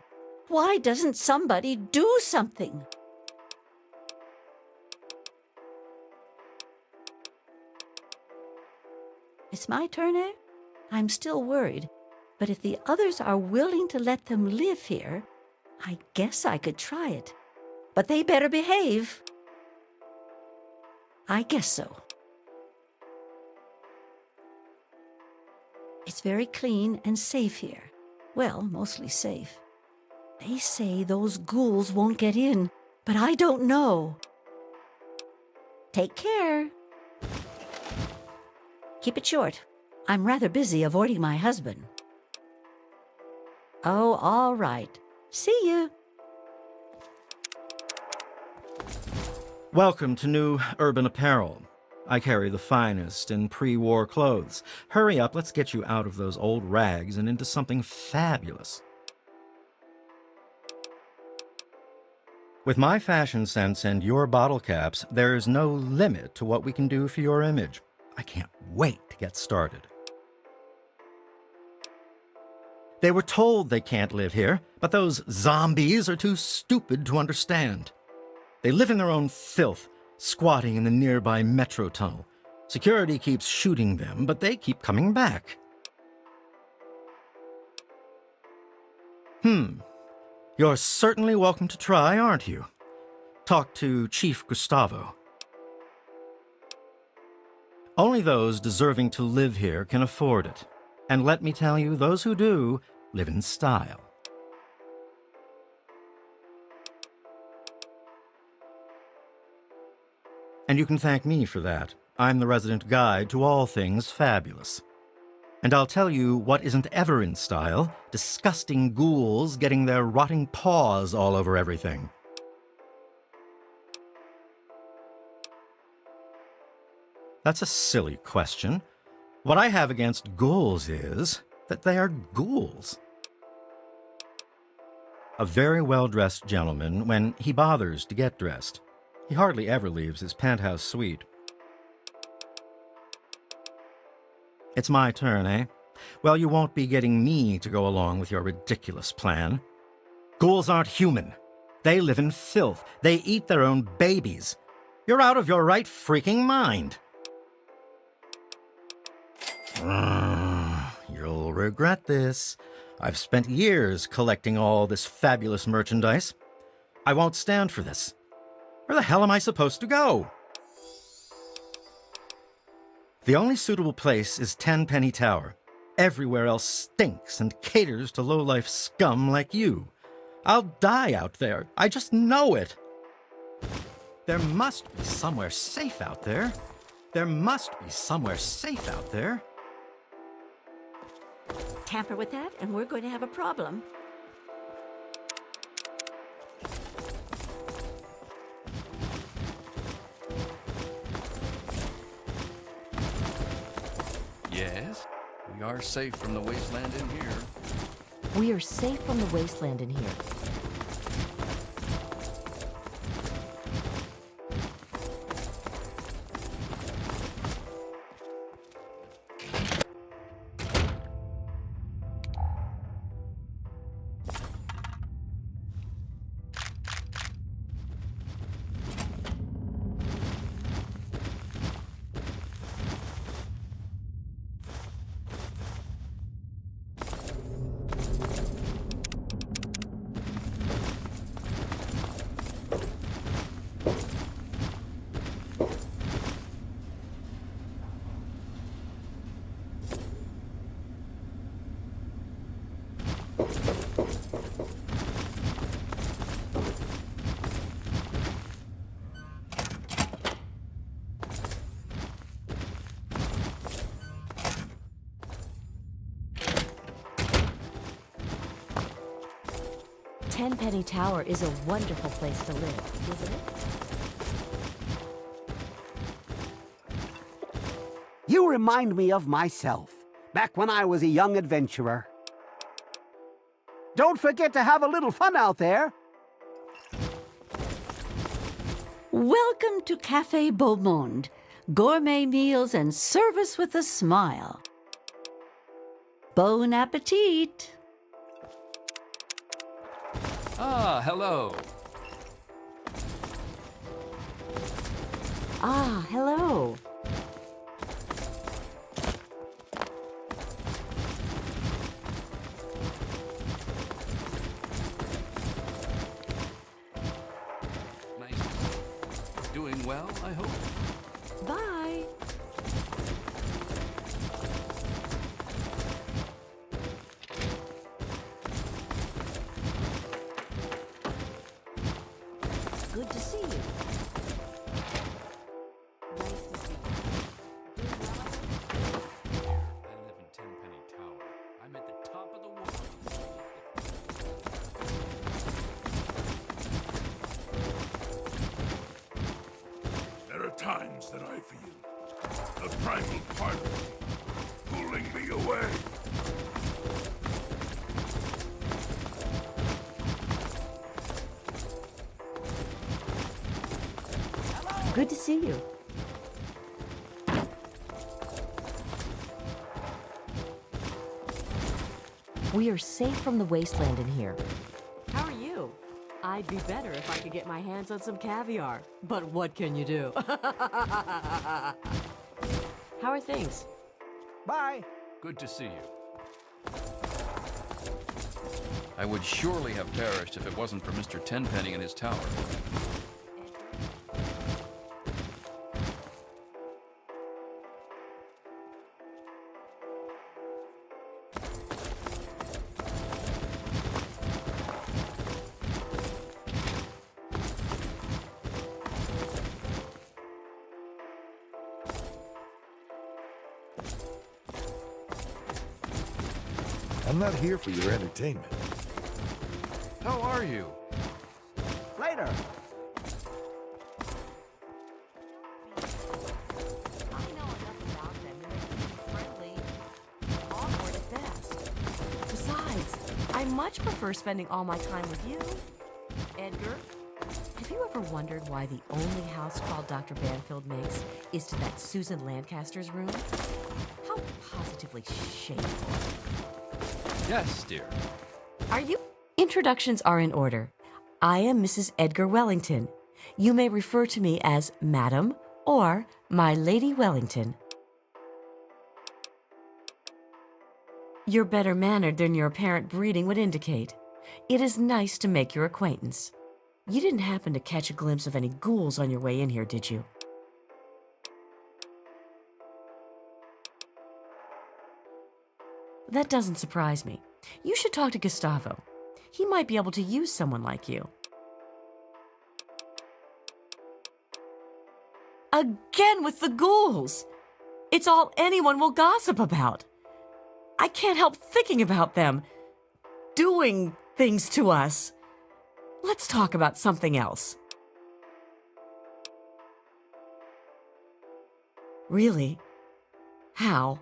Why doesn't somebody do something? It's my turn, eh? I'm still worried, but if the others are willing to let them live here, I guess I could try it. But they better behave. I guess so. It's very clean and safe here. Well, mostly safe. They say those ghouls won't get in, but I don't know. Take care. Keep it short. I'm rather busy avoiding my husband. Oh, all right. See you. Welcome to New Urban Apparel. I carry the finest in pre-war clothes. Hurry up, let's get you out of those old rags and into something fabulous. With my fashion sense and your bottle caps, there's no limit to what we can do for your image. I can't wait to get started. They were told they can't live here, but those zombies are too stupid to understand. They live in their own filth, squatting in the nearby metro tunnel. Security keeps shooting them, but they keep coming back. You're certainly welcome to try, aren't you? Talk to Chief Gustavo. Only those deserving to live here can afford it. And let me tell you, those who do live in style. And you can thank me for that. I'm the resident guide to all things fabulous. And I'll tell you what isn't ever in style: disgusting ghouls getting their rotting paws all over everything. That's a silly question. What I have against ghouls is that they are ghouls. A very well-dressed gentleman, when he bothers to get dressed, he hardly ever leaves his penthouse suite. It's my turn, eh? Well, you won't be getting me to go along with your ridiculous plan. Ghouls aren't human. They live in filth. They eat their own babies. You're out of your right freaking mind. You'll regret this. I've spent years collecting all this fabulous merchandise. I won't stand for this. Where the hell am I supposed to go? The only suitable place is Tenpenny Tower. Everywhere else stinks and caters to low-life scum like you. I'll die out there. I just know it. There must be somewhere safe out there. There must be somewhere safe out there. Tamper with that, and we're going to have a problem. Yes, we are safe from the wasteland in here. We are safe from the wasteland in here. Tenpenny Tower is a wonderful place to live, isn't it? You remind me of myself, back when I was a young adventurer. Don't forget to have a little fun out there. Welcome to Cafe Beaumonde. Gourmet meals and service with a smile. Bon appetit! Ah, hello. Ah, hello. Nice. Doing well, I hope. Bye. Good to see you. I live in Tenpenny Tower. I'm at the top of the world. There are times that I feel the primal part of me pulling me away. Good to see you. We are safe from the wasteland in here. How are you? I'd be better if I could get my hands on some caviar. But what can you do? How are things? Bye. Good to see you. I would surely have perished if it wasn't for Mr. Tenpenny and his tower. I'm not here for your entertainment. How are you? Later. I know enough about them to make them friendly, awkward at best. Besides, I much prefer spending all my time with you. Edgar, have you ever wondered why the only house call Dr. Banfield makes is to that Susan Lancaster's room? How positively shameful. Yes, dear. Are you? Introductions are in order. I am Mrs. Edgar Wellington. You may refer to me as Madam or My Lady Wellington. You're better mannered than your apparent breeding would indicate. It is nice to make your acquaintance. You didn't happen to catch a glimpse of any ghouls on your way in here, did you? That doesn't surprise me. You should talk to Gustavo. He might be able to use someone like you. Again with the ghouls! It's all anyone will gossip about. I can't help thinking about them doing things to us. Let's talk about something else. Really? How?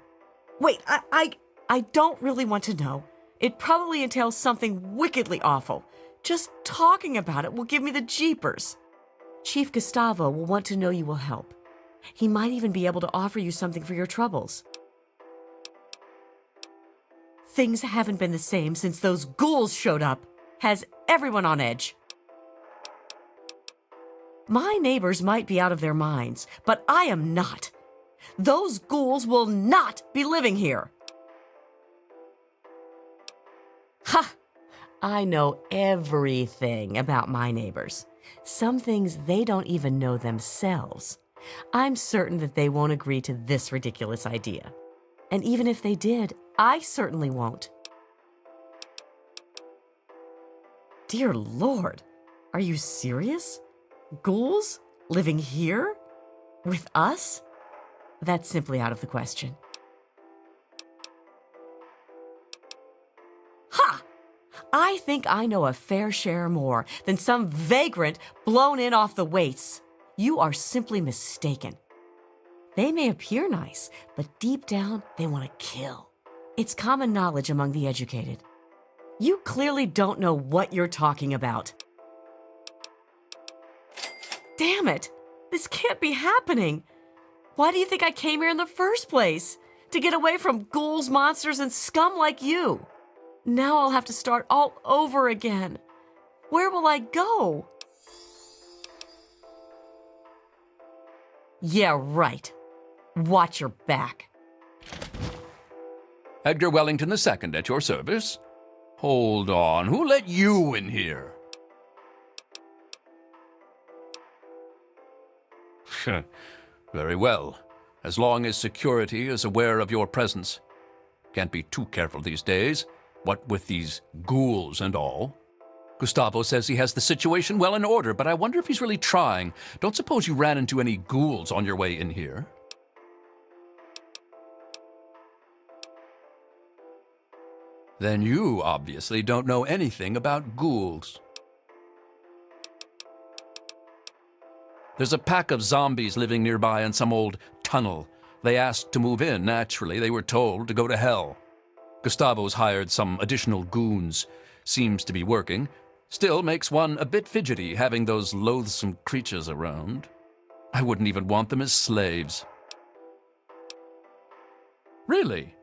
Wait, I don't really want to know. It probably entails something wickedly awful. Just talking about it will give me the jeepers. Chief Gustavo will want to know you will help. He might even be able to offer you something for your troubles. Things haven't been the same since those ghouls showed up. Has everyone on edge. My neighbors might be out of their minds, but I am not. Those ghouls will not be living here. Ha! I know everything about my neighbors. Some things they don't even know themselves. I'm certain that they won't agree to this ridiculous idea. And even if they did, I certainly won't. Dear Lord, are you serious? Ghouls living here? With us? That's simply out of the question. Ha! I think I know a fair share more than some vagrant blown in off the wastes. You are simply mistaken. They may appear nice, but deep down, they want to kill. It's common knowledge among the educated. You clearly don't know what you're talking about. Damn it! This can't be happening! Why do you think I came here in the first place? To get away from ghouls, monsters, and scum like you. Now I'll have to start all over again. Where will I go? Yeah, right. Watch your back. Edgar Wellington II at your service. Hold on, who let you in here? Very well. As long as security is aware of your presence. Can't be too careful these days, what with these ghouls and all. Gustavo says he has the situation well in order, but I wonder if he's really trying. Don't suppose you ran into any ghouls on your way in here? Then you obviously don't know anything about ghouls. There's a pack of zombies living nearby in some old tunnel. They asked to move in. Naturally, they were told to go to hell. Gustavo's hired some additional goons. Seems to be working. Still makes one a bit fidgety having those loathsome creatures around. I wouldn't even want them as slaves. Really?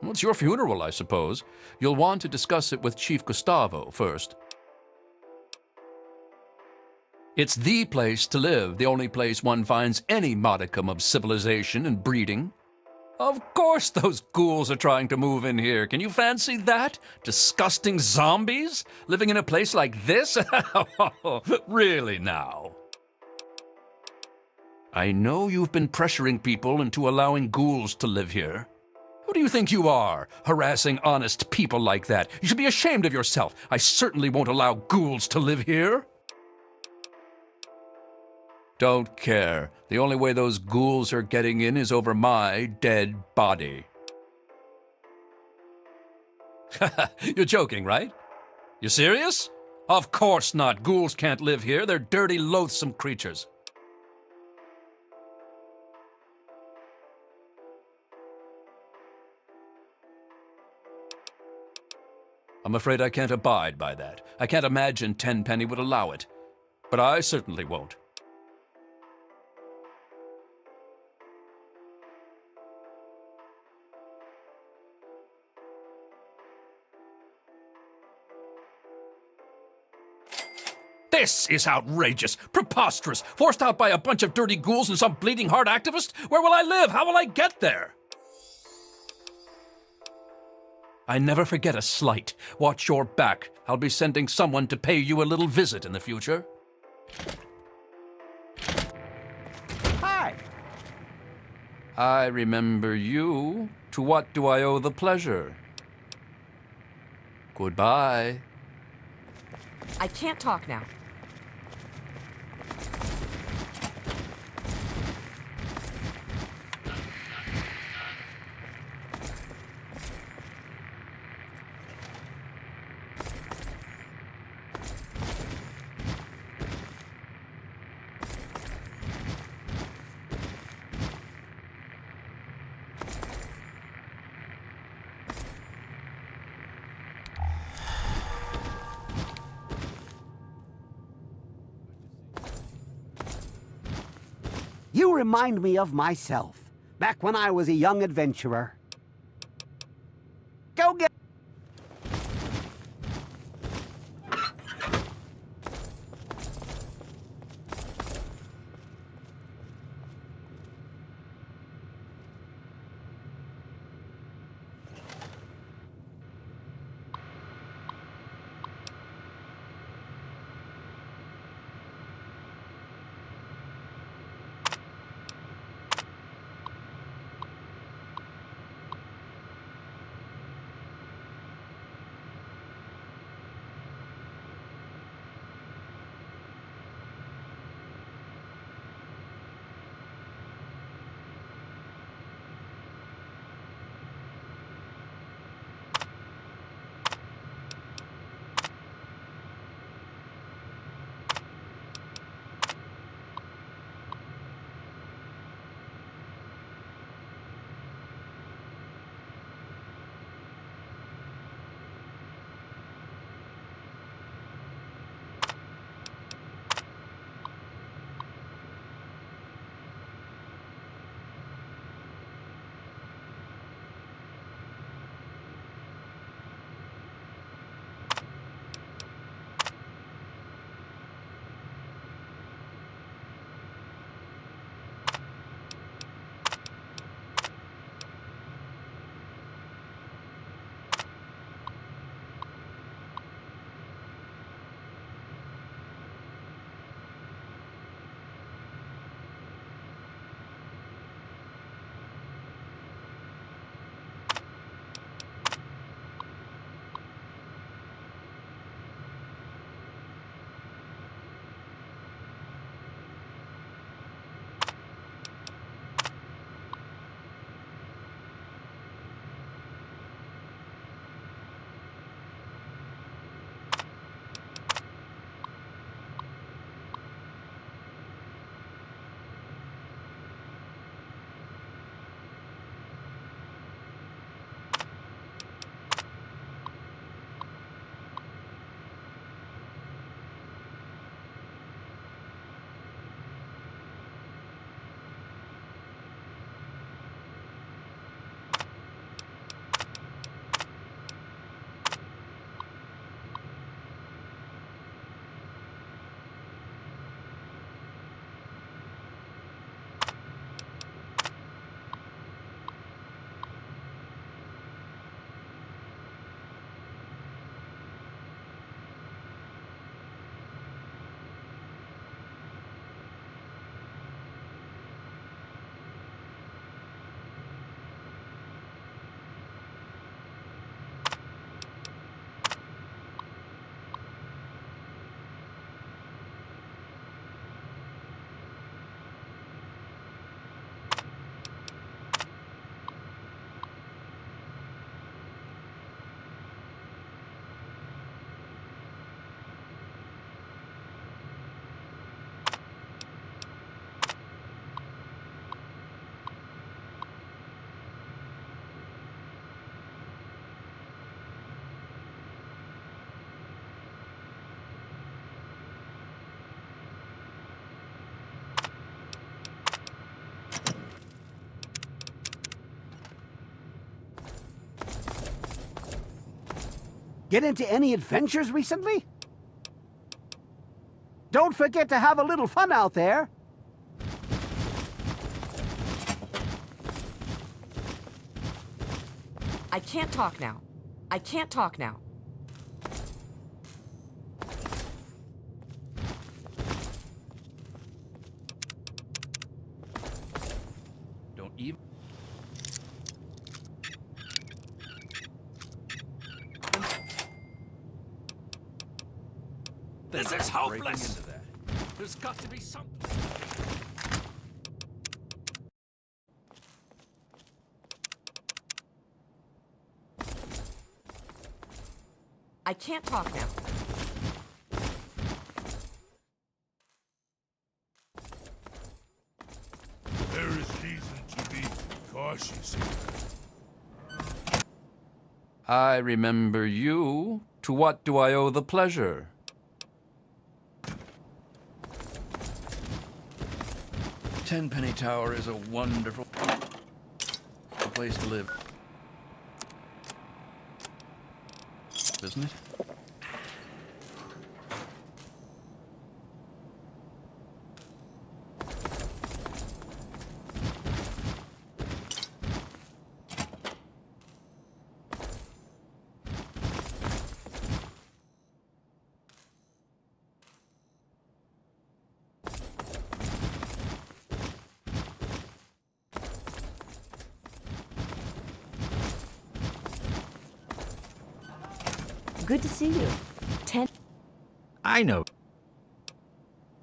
Well, it's your funeral, I suppose. You'll want to discuss it with Chief Gustavo first. It's the place to live, the only place one finds any modicum of civilization and breeding. Of course those ghouls are trying to move in here. Can you fancy that? Disgusting zombies living in a place like this? Really now? I know you've been pressuring people into allowing ghouls to live here. Who do you think you are, harassing honest people like that? You should be ashamed of yourself. I certainly won't allow ghouls to live here. Don't care. The only way those ghouls are getting in is over my dead body. You're joking, right? You serious? Of course not. Ghouls can't live here. They're dirty, loathsome creatures. I'm afraid I can't abide by that. I can't imagine Tenpenny would allow it. But I certainly won't. This is outrageous, preposterous, forced out by a bunch of dirty ghouls and some bleeding heart activist? Where will I live? How will I get there? I never forget a slight. Watch your back. I'll be sending someone to pay you a little visit in the future. Hi. I remember you. To what do I owe the pleasure? Goodbye. I can't talk now. You remind me of myself, back when I was a young adventurer. Go get... Get into any adventures recently? Don't forget to have a little fun out there. I can't talk now. I can't talk now. Don't even... This is hopeless! There's got to be something. I can't talk now. There is reason to be cautious. I remember you. To what do I owe the pleasure? Tenpenny Tower is a wonderful place to live, isn't it? Good to see you. I know.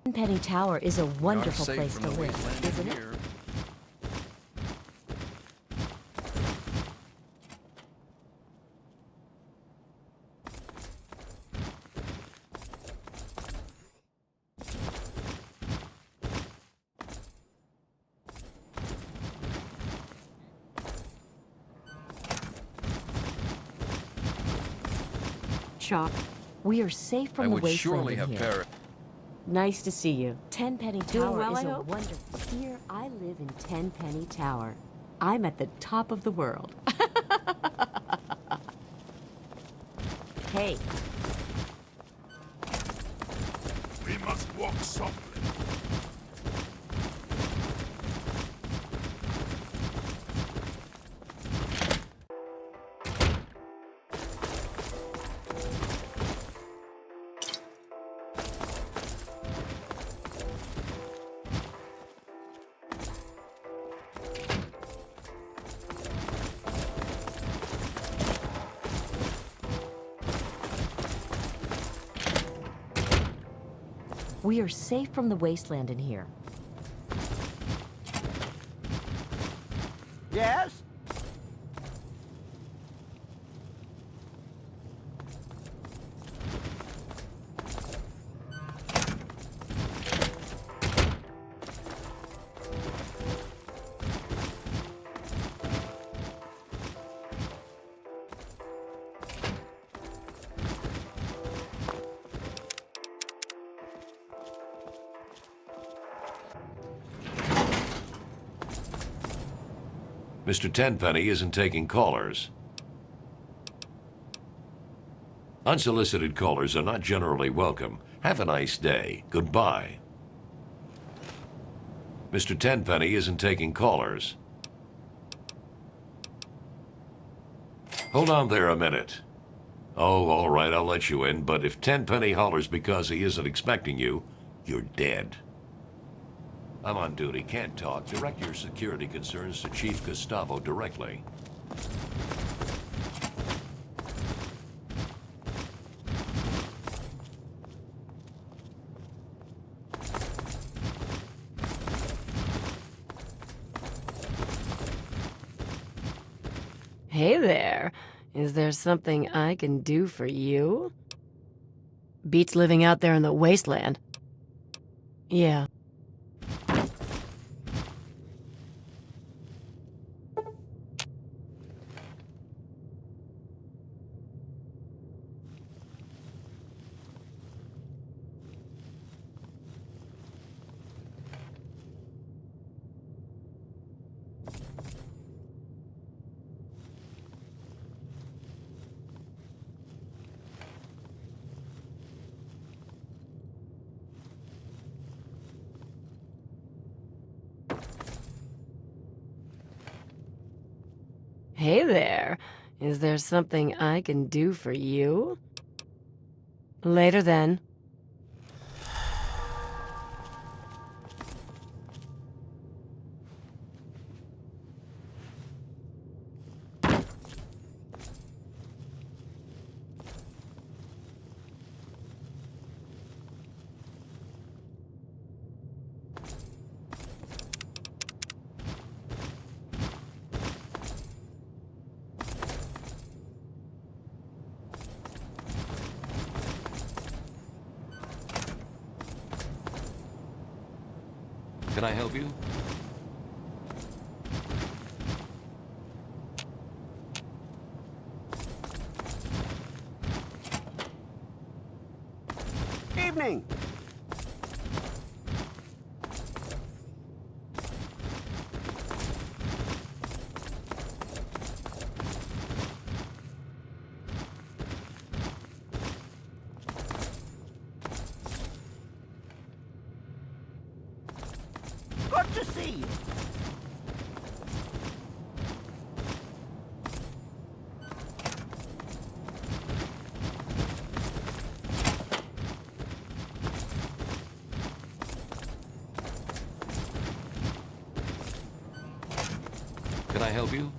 Tenpenny Tower is a wonderful safe place from to the live, wasteland isn't it? here. Chop. We are safe from I the would wasteland surely in have here. Paris. Nice to see you. Tenpenny Doing Tower well, is I a hope? wonderful. Here, I live in Tenpenny Tower. I'm at the top of the world. Hey, We must walk softly. we are safe from the wasteland in here. Yes? Mr. Tenpenny isn't taking callers. Unsolicited callers are not generally welcome. Have a nice day. Goodbye. Mr. Tenpenny isn't taking callers. Hold on there a minute. Oh, all right, I'll let you in, but if Tenpenny hollers because he isn't expecting you, you're dead. I'm on duty, can't talk. Direct your security concerns to Chief Gustavo directly. Hey there. Is there something I can do for you? Beats living out there in the wasteland. Yeah. Hey there. Is there something I can do for you? Later then. Can I help you? Evening. Good to see you. Can I help you?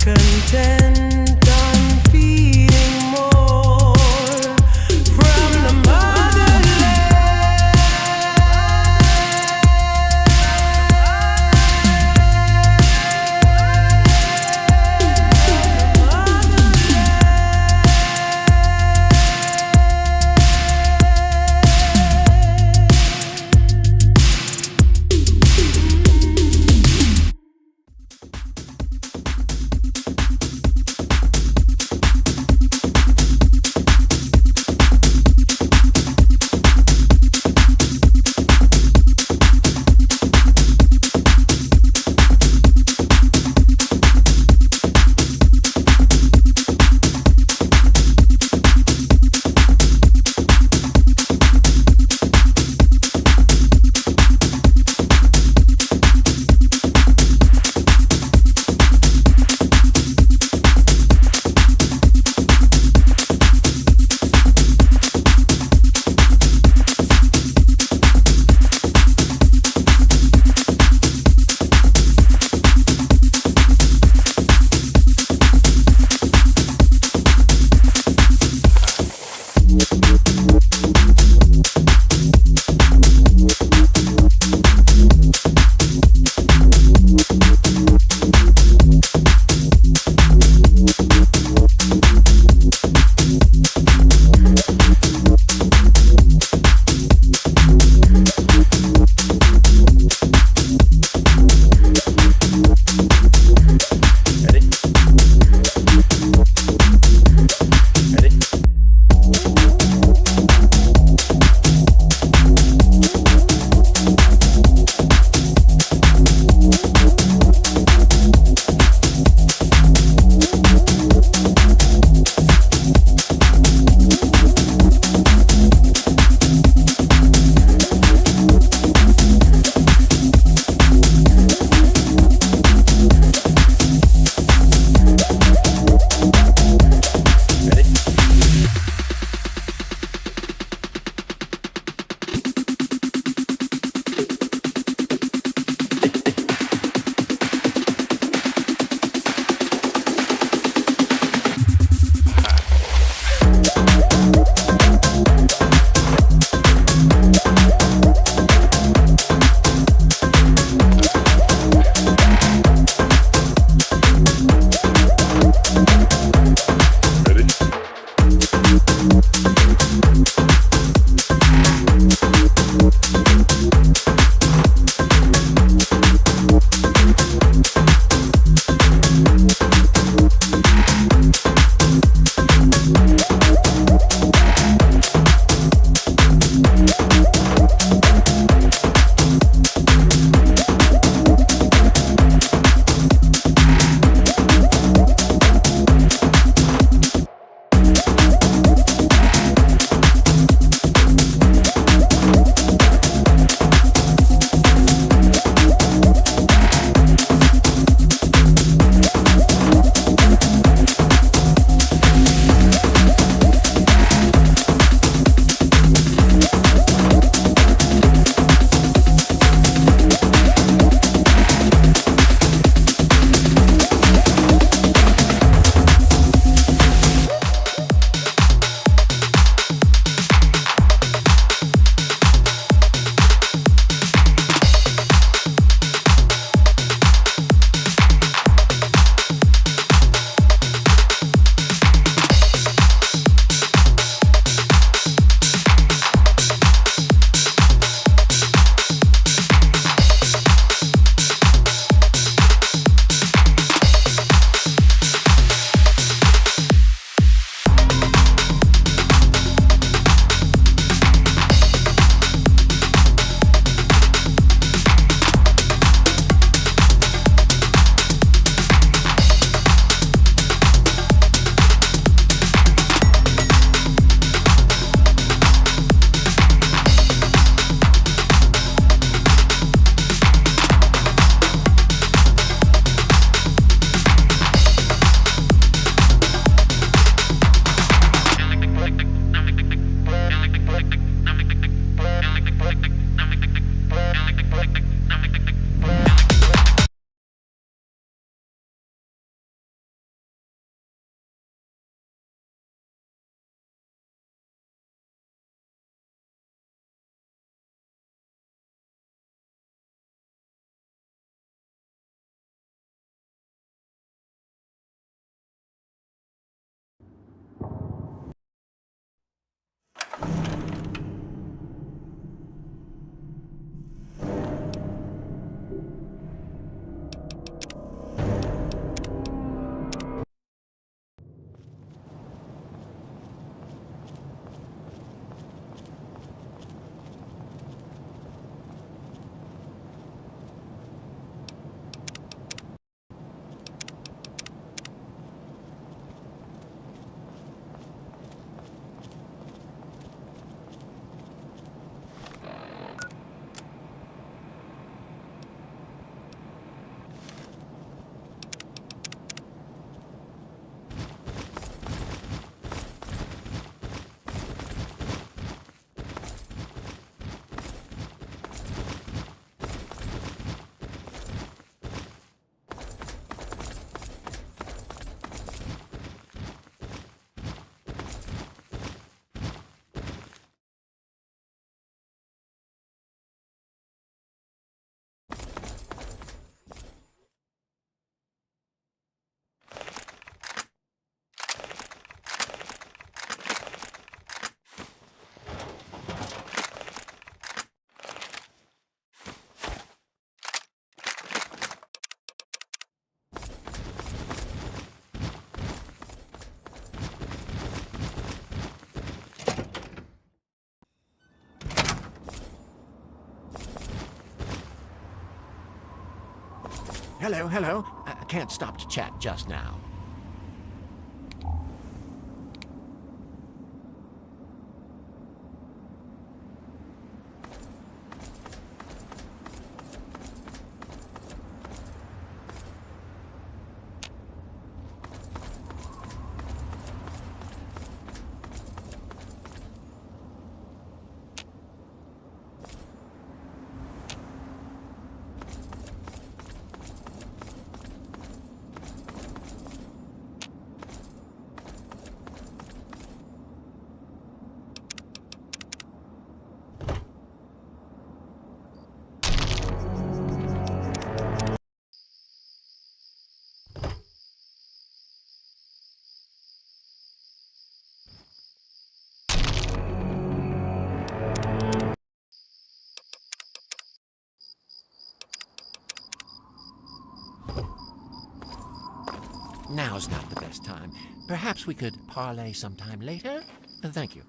content on feeding more from the Hello. I can't stop to chat just now. Now's not the best time. Perhaps we could parley sometime later? Thank you.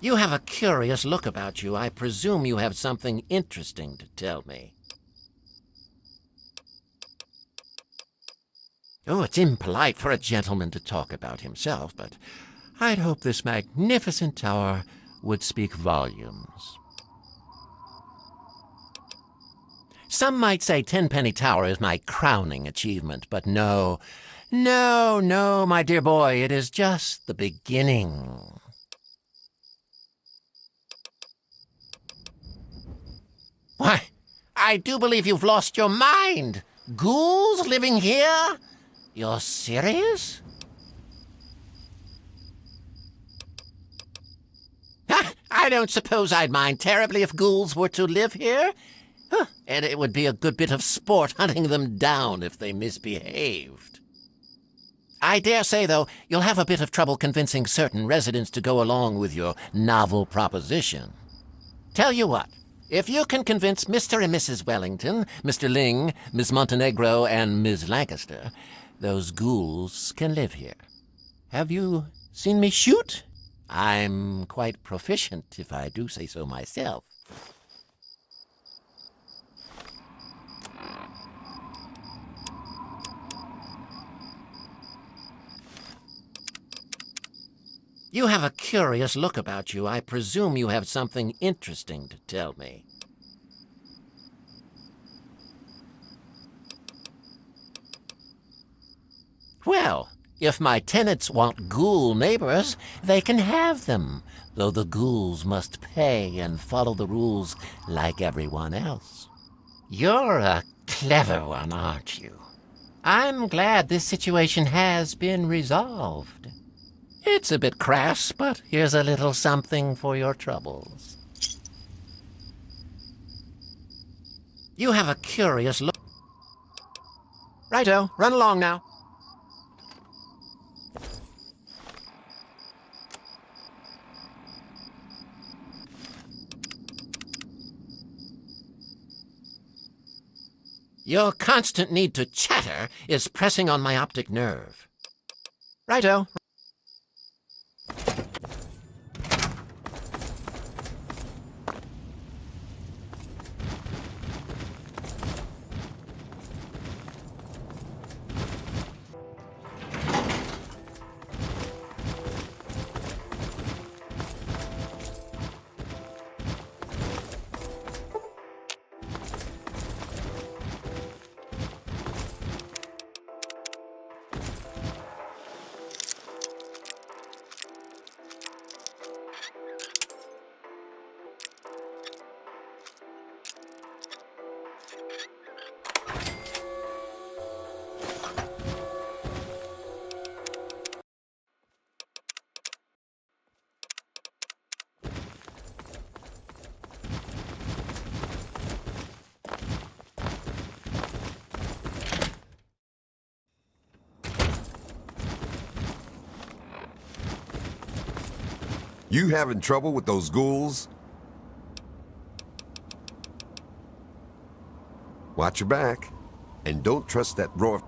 You have a curious look about you. I presume you have something interesting to tell me. Oh, it's impolite for a gentleman to talk about himself, but I'd hope this magnificent tower would speak volumes. Some might say Tenpenny Tower is my crowning achievement, but no, my dear boy, it is just the beginning. Why, I do believe you've lost your mind. Ghouls living here? You're serious? I don't suppose I'd mind terribly if ghouls were to live here. And it would be a good bit of sport hunting them down if they misbehaved. I dare say, though, you'll have a bit of trouble convincing certain residents to go along with your novel proposition. Tell you what, if you can convince Mr. and Mrs. Wellington, Mr. Ling, Miss Montenegro, and Ms. Lancaster, those ghouls can live here. Have you seen me shoot? I'm quite proficient, if I do say so myself. You have a curious look about you. I presume you have something interesting to tell me. Well, if my tenants want ghoul neighbors, they can have them, though the ghouls must pay and follow the rules like everyone else. You're a clever one, aren't you? I'm glad this situation has been resolved. It's a bit crass, but here's a little something for your troubles. You have a curious look. Righto, run along now. Your constant need to chatter is pressing on my optic nerve. Righto. You having trouble with those ghouls? Watch your back, and don't trust that roar.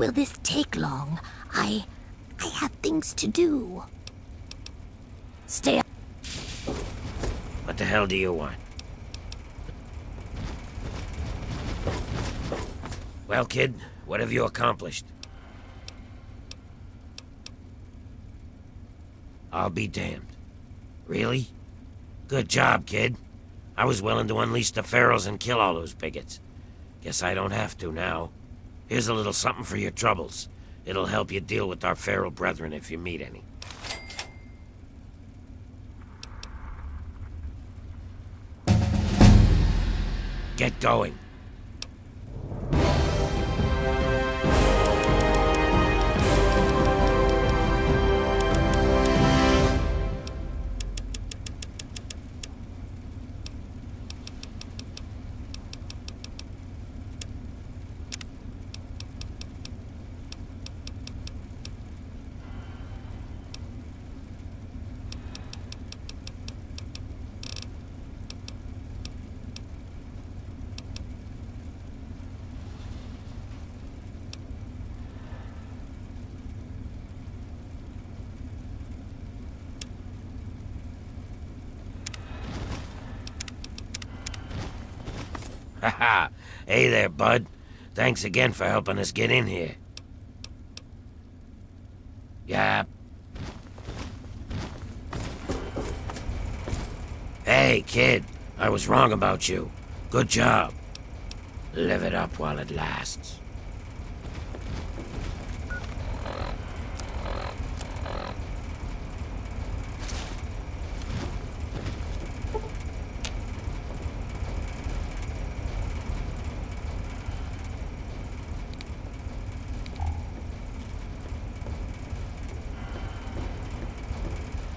will this take long? I have things to do. Stay. What the hell do you want? Well, kid, what have you accomplished? I'll be damned. Really? Good job, kid. I was willing to unleash the ferals and kill all those bigots. Guess I don't have to now. Here's a little something for your troubles. It'll help you deal with our feral brethren if you meet any. Get going. Haha. Hey there, bud. Thanks again for helping us get in here. Yeah. Hey, kid. I was wrong about you. Good job. Live it up while it lasts.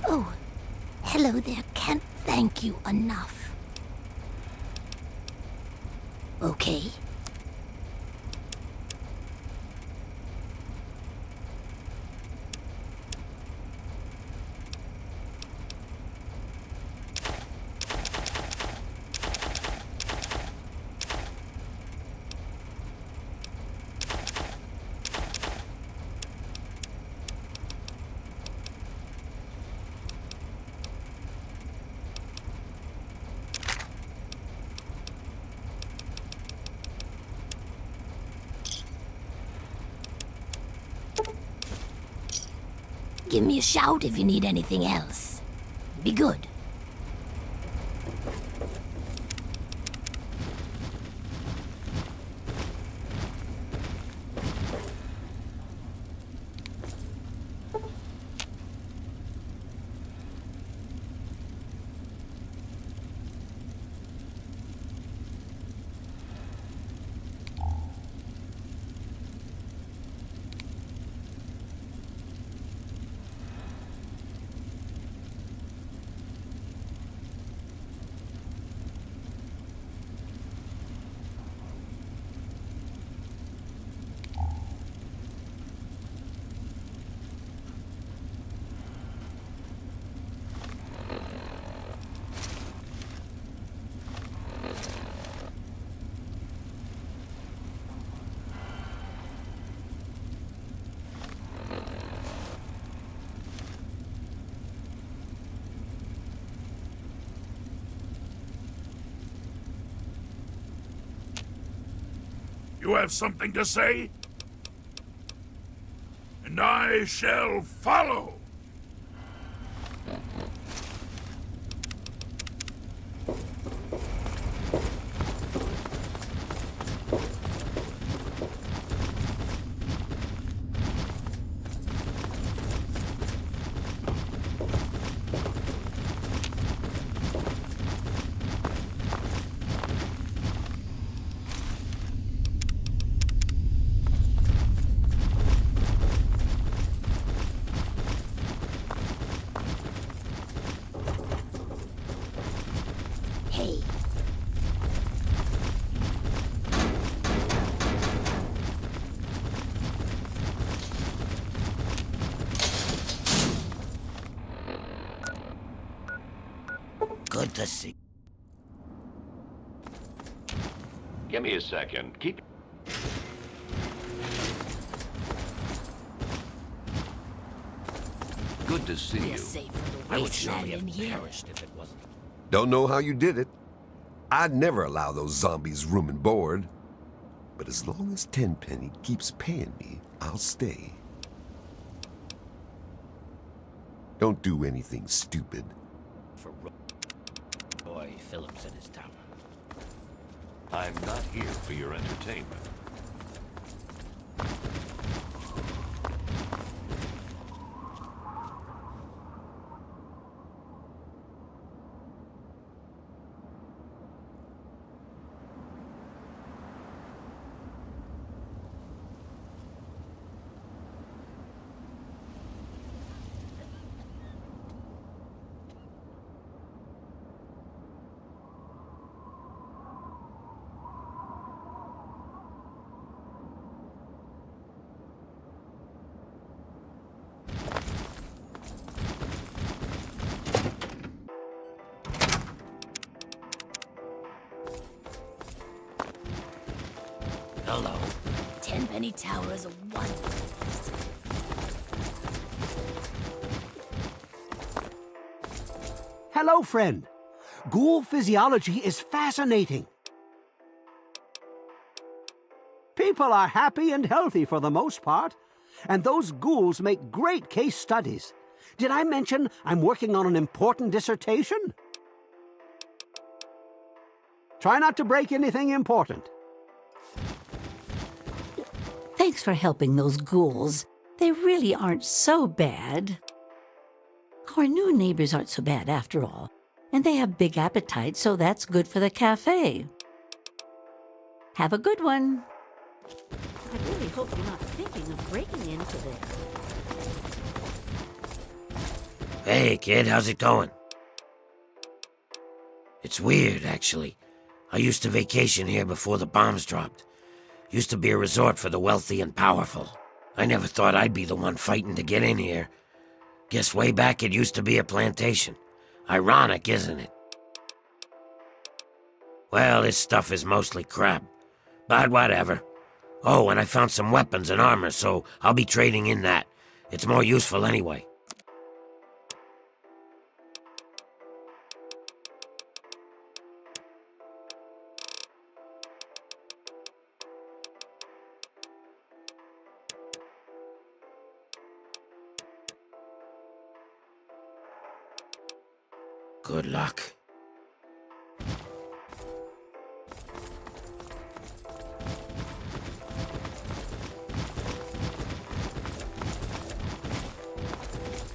Oh, hello there. Can't thank you enough. Okay. Give me a shout if you need anything else. Be good. You have something to say? And I shall follow. Hey. Good to see. Give me a second. Keep... Good to see you. I would surely have perished if it wasn't. Don't know how you did it. I'd never allow those zombies room and board. But as long as Tenpenny keeps paying me, I'll stay. Don't do anything stupid. For Roy Phillips and his tower. I'm not here for your entertainment. Hello. Tenpenny Tower is a wonderful place. Hello, friend. Ghoul physiology is fascinating. People are happy and healthy for the most part, and those ghouls make great case studies. Did I mention I'm working on an important dissertation? Try not to break anything important. Thanks for helping those ghouls. They really aren't so bad. Our new neighbors aren't so bad after all, and they have big appetites, so that's good for the cafe. Have a good one. I really hope you're not thinking of breaking into there. Hey, kid, how's it going? It's weird, actually. I used to vacation here before the bombs dropped. Used to be a resort for the wealthy and powerful. I never thought I'd be the one fighting to get in here. Guess way back it used to be a plantation. Ironic, isn't it? Well, this stuff is mostly crap. But whatever. Oh, and I found some weapons and armor, so I'll be trading in that. It's more useful anyway. Good luck.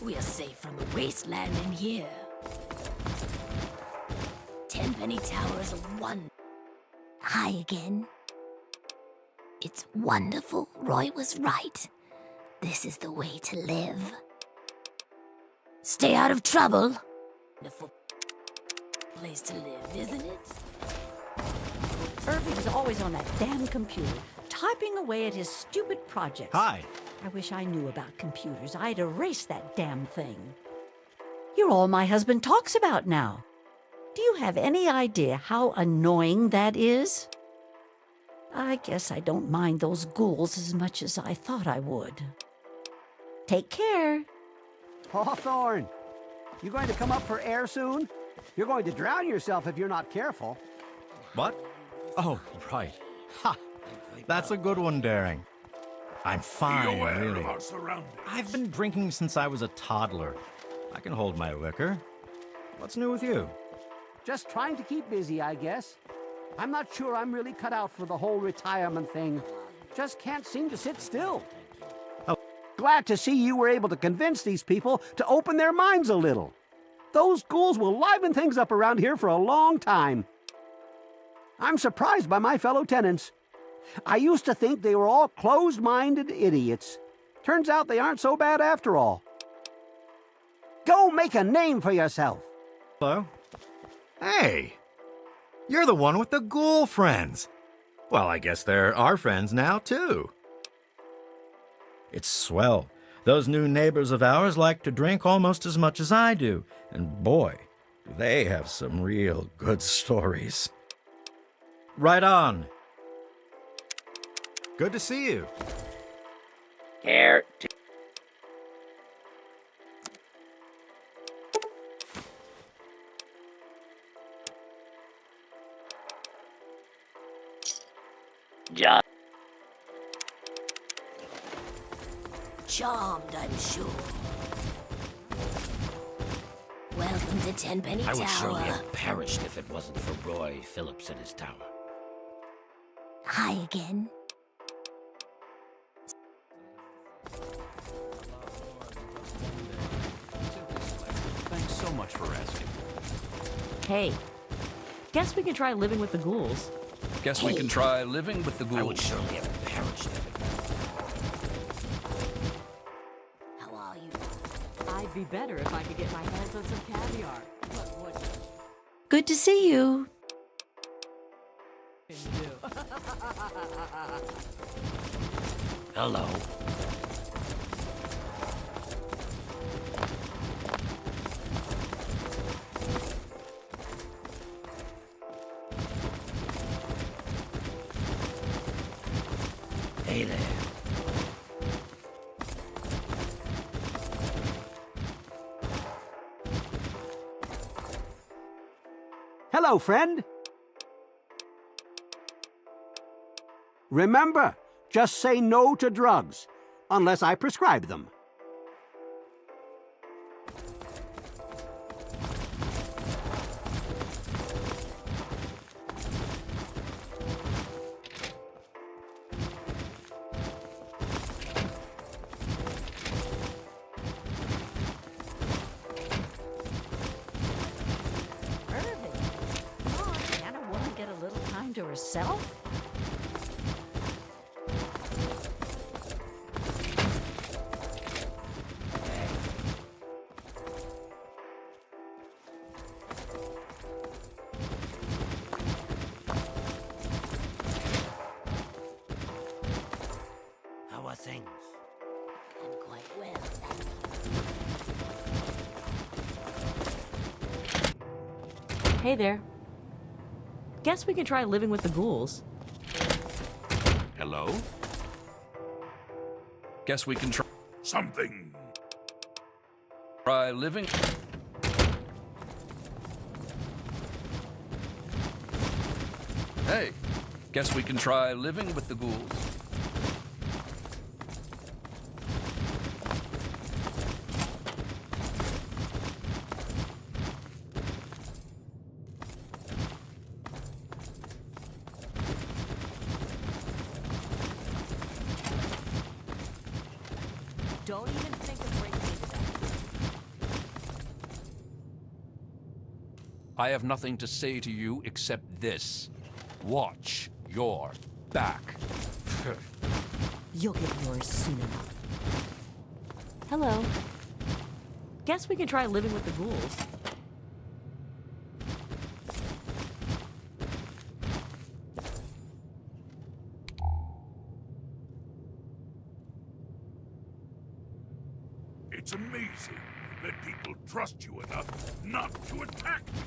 We are safe from the wasteland in here. Tenpenny Tower is a one. Hi again. It's wonderful. Roy was right. This is the way to live. Stay out of trouble. Wonderful place to live, isn't it? Irving's always on that damn computer, typing away at his stupid projects. Hi. I wish I knew about computers. I'd erase that damn thing. You're all my husband talks about now. Do you have any idea how annoying that is? I guess I don't mind those ghouls as much as I thought I would. Take care. Hawthorne, you going to come up for air soon? You're going to drown yourself if you're not careful. What? Oh, right. Ha! That's a good one, Daring. I'm fine, Be aware really. of our surroundings. I've been drinking since I was a toddler. I can hold my liquor. What's new with you? Just trying to keep busy, I guess. I'm not sure I'm really cut out for the whole retirement thing. Just can't seem to sit still. Oh. Glad to see you were able to convince these people to open their minds a little. Those ghouls will liven things up around here for a long time. I'm surprised by my fellow tenants. I used to think they were all closed-minded idiots. Turns out they aren't so bad after all. Go make a name for yourself. Hello? Hey! You're the one with the ghoul friends. Well, I guess they're our friends now, too. It's swell. Those new neighbors of ours like to drink almost as much as I do. And boy, do they have some real good stories. Right on. Good to see you. Care to... charmed, I'm sure. Welcome to Tenpenny I Tower. would surely have perished if it wasn't for Roy Phillips and his tower. Hi again. Thanks so much for asking. Hey, guess we can try living with the ghouls. Guess we can try living with the ghouls. I would surely have perished if it How are you? I'd be better if I could get my hands on some caviar. But what Good to see you. can you do? Hello. Hey there. Hello, friend. Remember, just say no to drugs, unless I prescribe them. Irving, come on, can't a woman get a little time to herself? How are things? I'm quite well. Hey there. Guess we can try living with the ghouls. Hello? Guess we can Something. try living. Hey, guess we can try living with the ghouls. Don't even think of breaking into that. I have nothing to say to you except this. Watch your back. You'll get yours soon enough. Hello. Guess we can try living with the ghouls. It's amazing that people trust you enough not to attack me.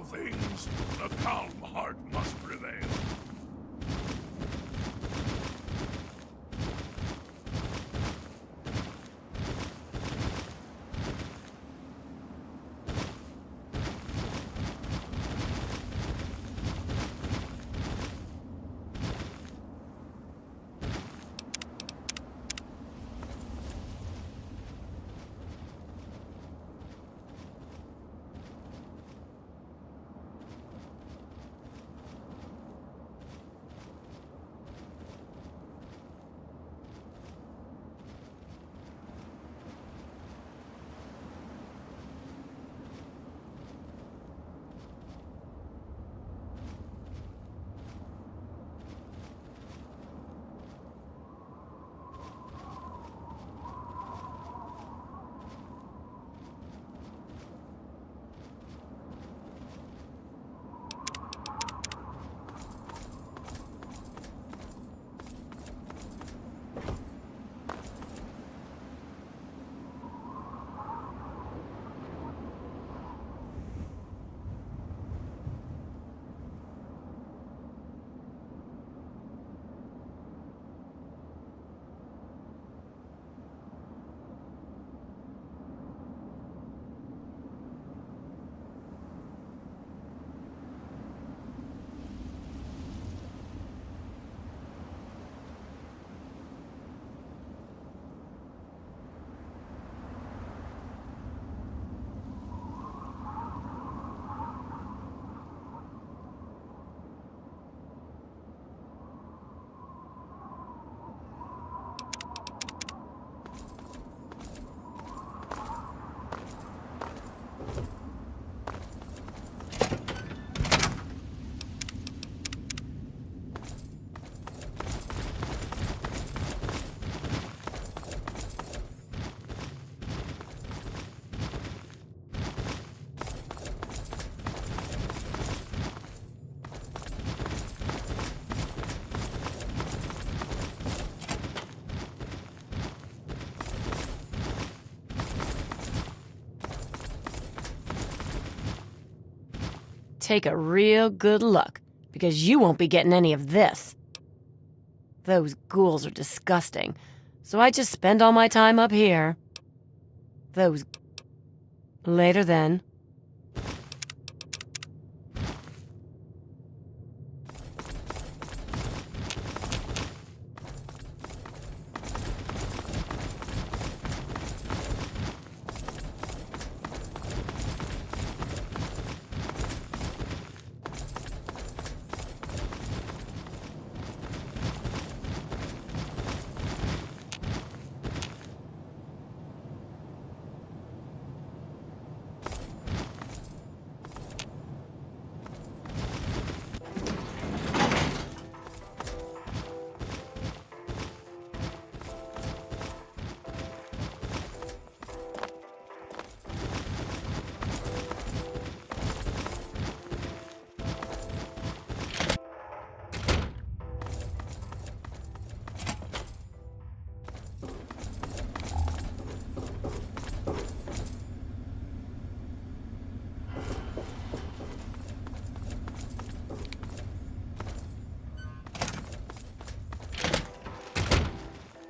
things, a calm heart must prevail. Take a real good look, because you won't be getting any of this. Those ghouls are disgusting, so I just spend all my time up here. Those... Later then.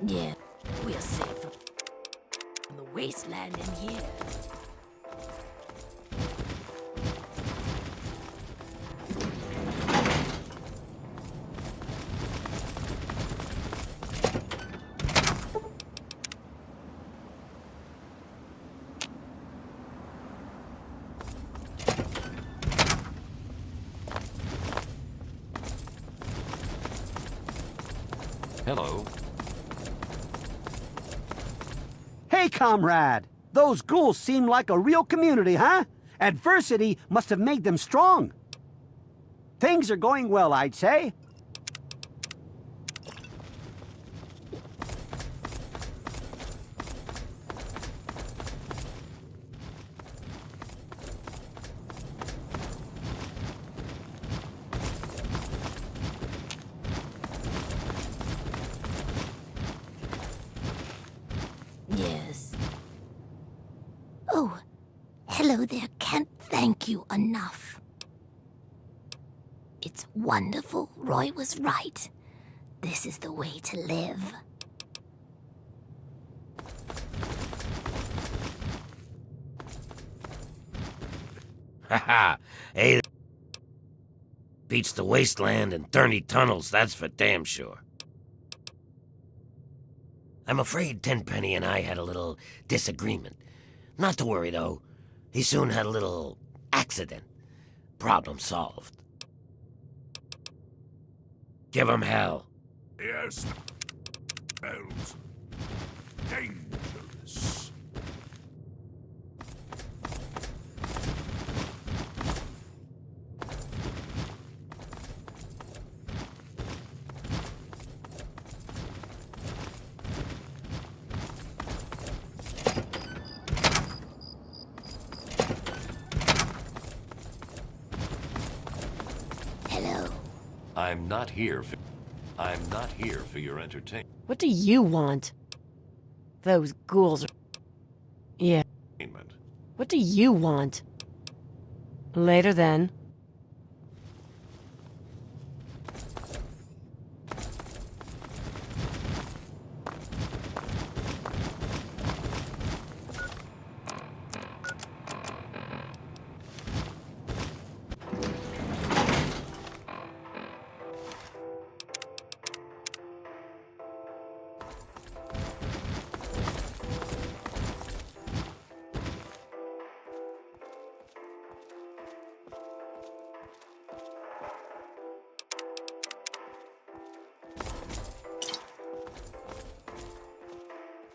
Yeah, we're safe from the wasteland in here. Hello. Hey, comrade! Those ghouls seem like a real community, huh? Adversity must have made them strong. Things are going well, I'd say. Yes. Oh, hello there. Can't thank you enough. It's wonderful. Roy was right. This is the way to live. Haha. Hey, beats the wasteland and 30 tunnels, that's for damn sure. I'm afraid Tenpenny and I had a little disagreement. Not to worry, though. He soon had a little accident. Problem solved. Give him hell. Yes. Smells dangerous. Hello. I'm not here for your entertainment. What do you want? Those ghouls are... Yeah. What do you want? Later then.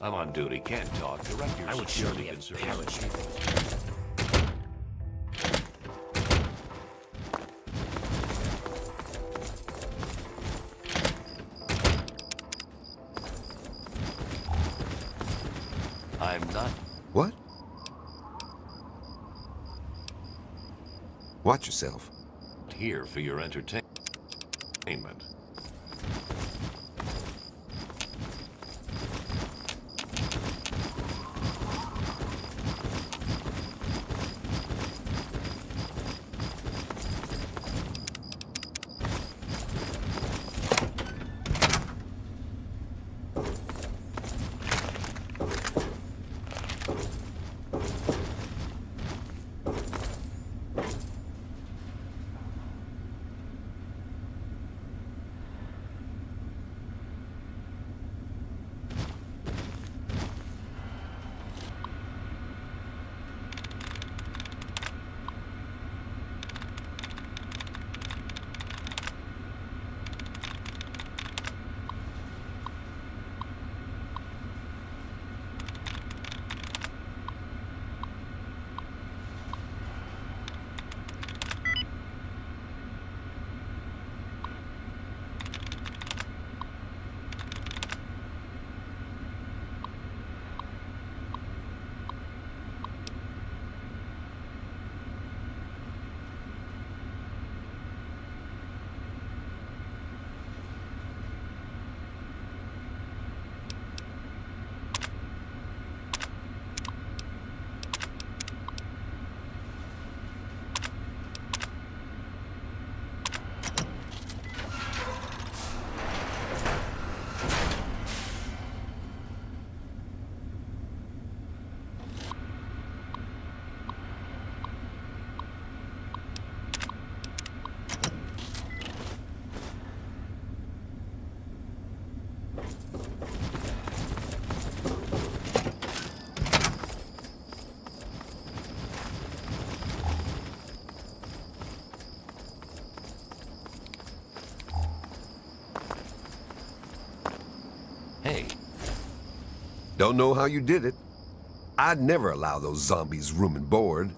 I'm on duty, can't talk. Direct your I would security surely have concerns. parachuted. I'm not What? Watch yourself. here for your entertainment. Hey. Don't know how you did it. I'd never allow those zombies room and board.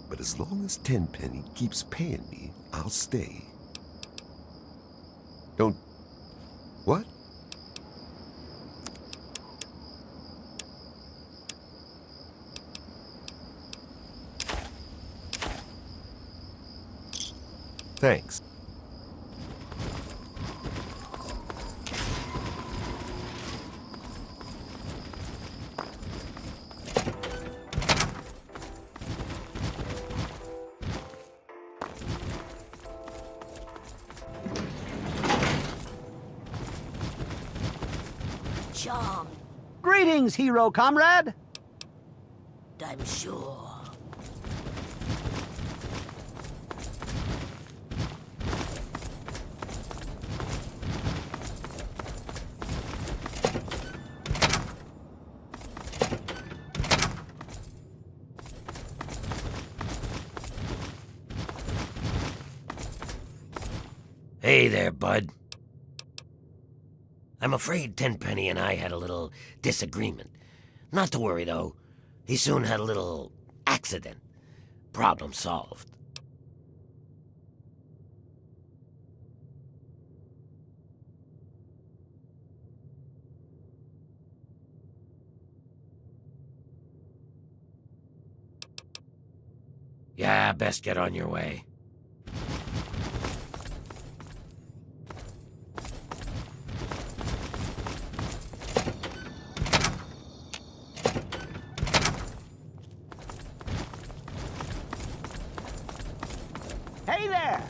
But as long as Tenpenny keeps paying me, I'll stay. Don't... What? Thanks. charmed. Greetings, hero comrade. I'm sure. Hey there, bud. I'm afraid Tenpenny and I had a little disagreement. Not to worry, though. He soon had a little accident. Problem solved. Yeah, best get on your way. Hey there.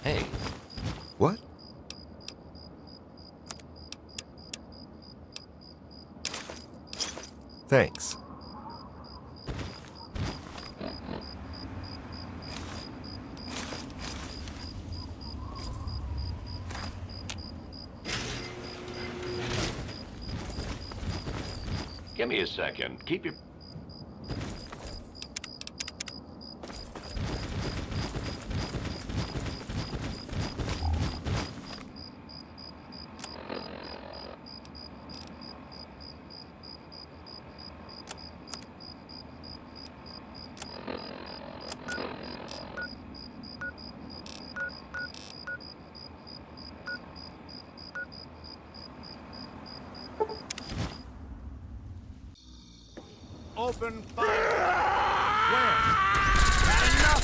Hey. What? Thanks. Give me a second. Keep your... Open fire. Where? Had enough?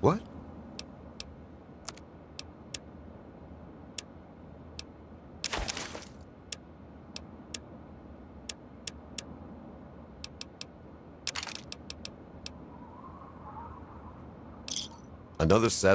What? Another set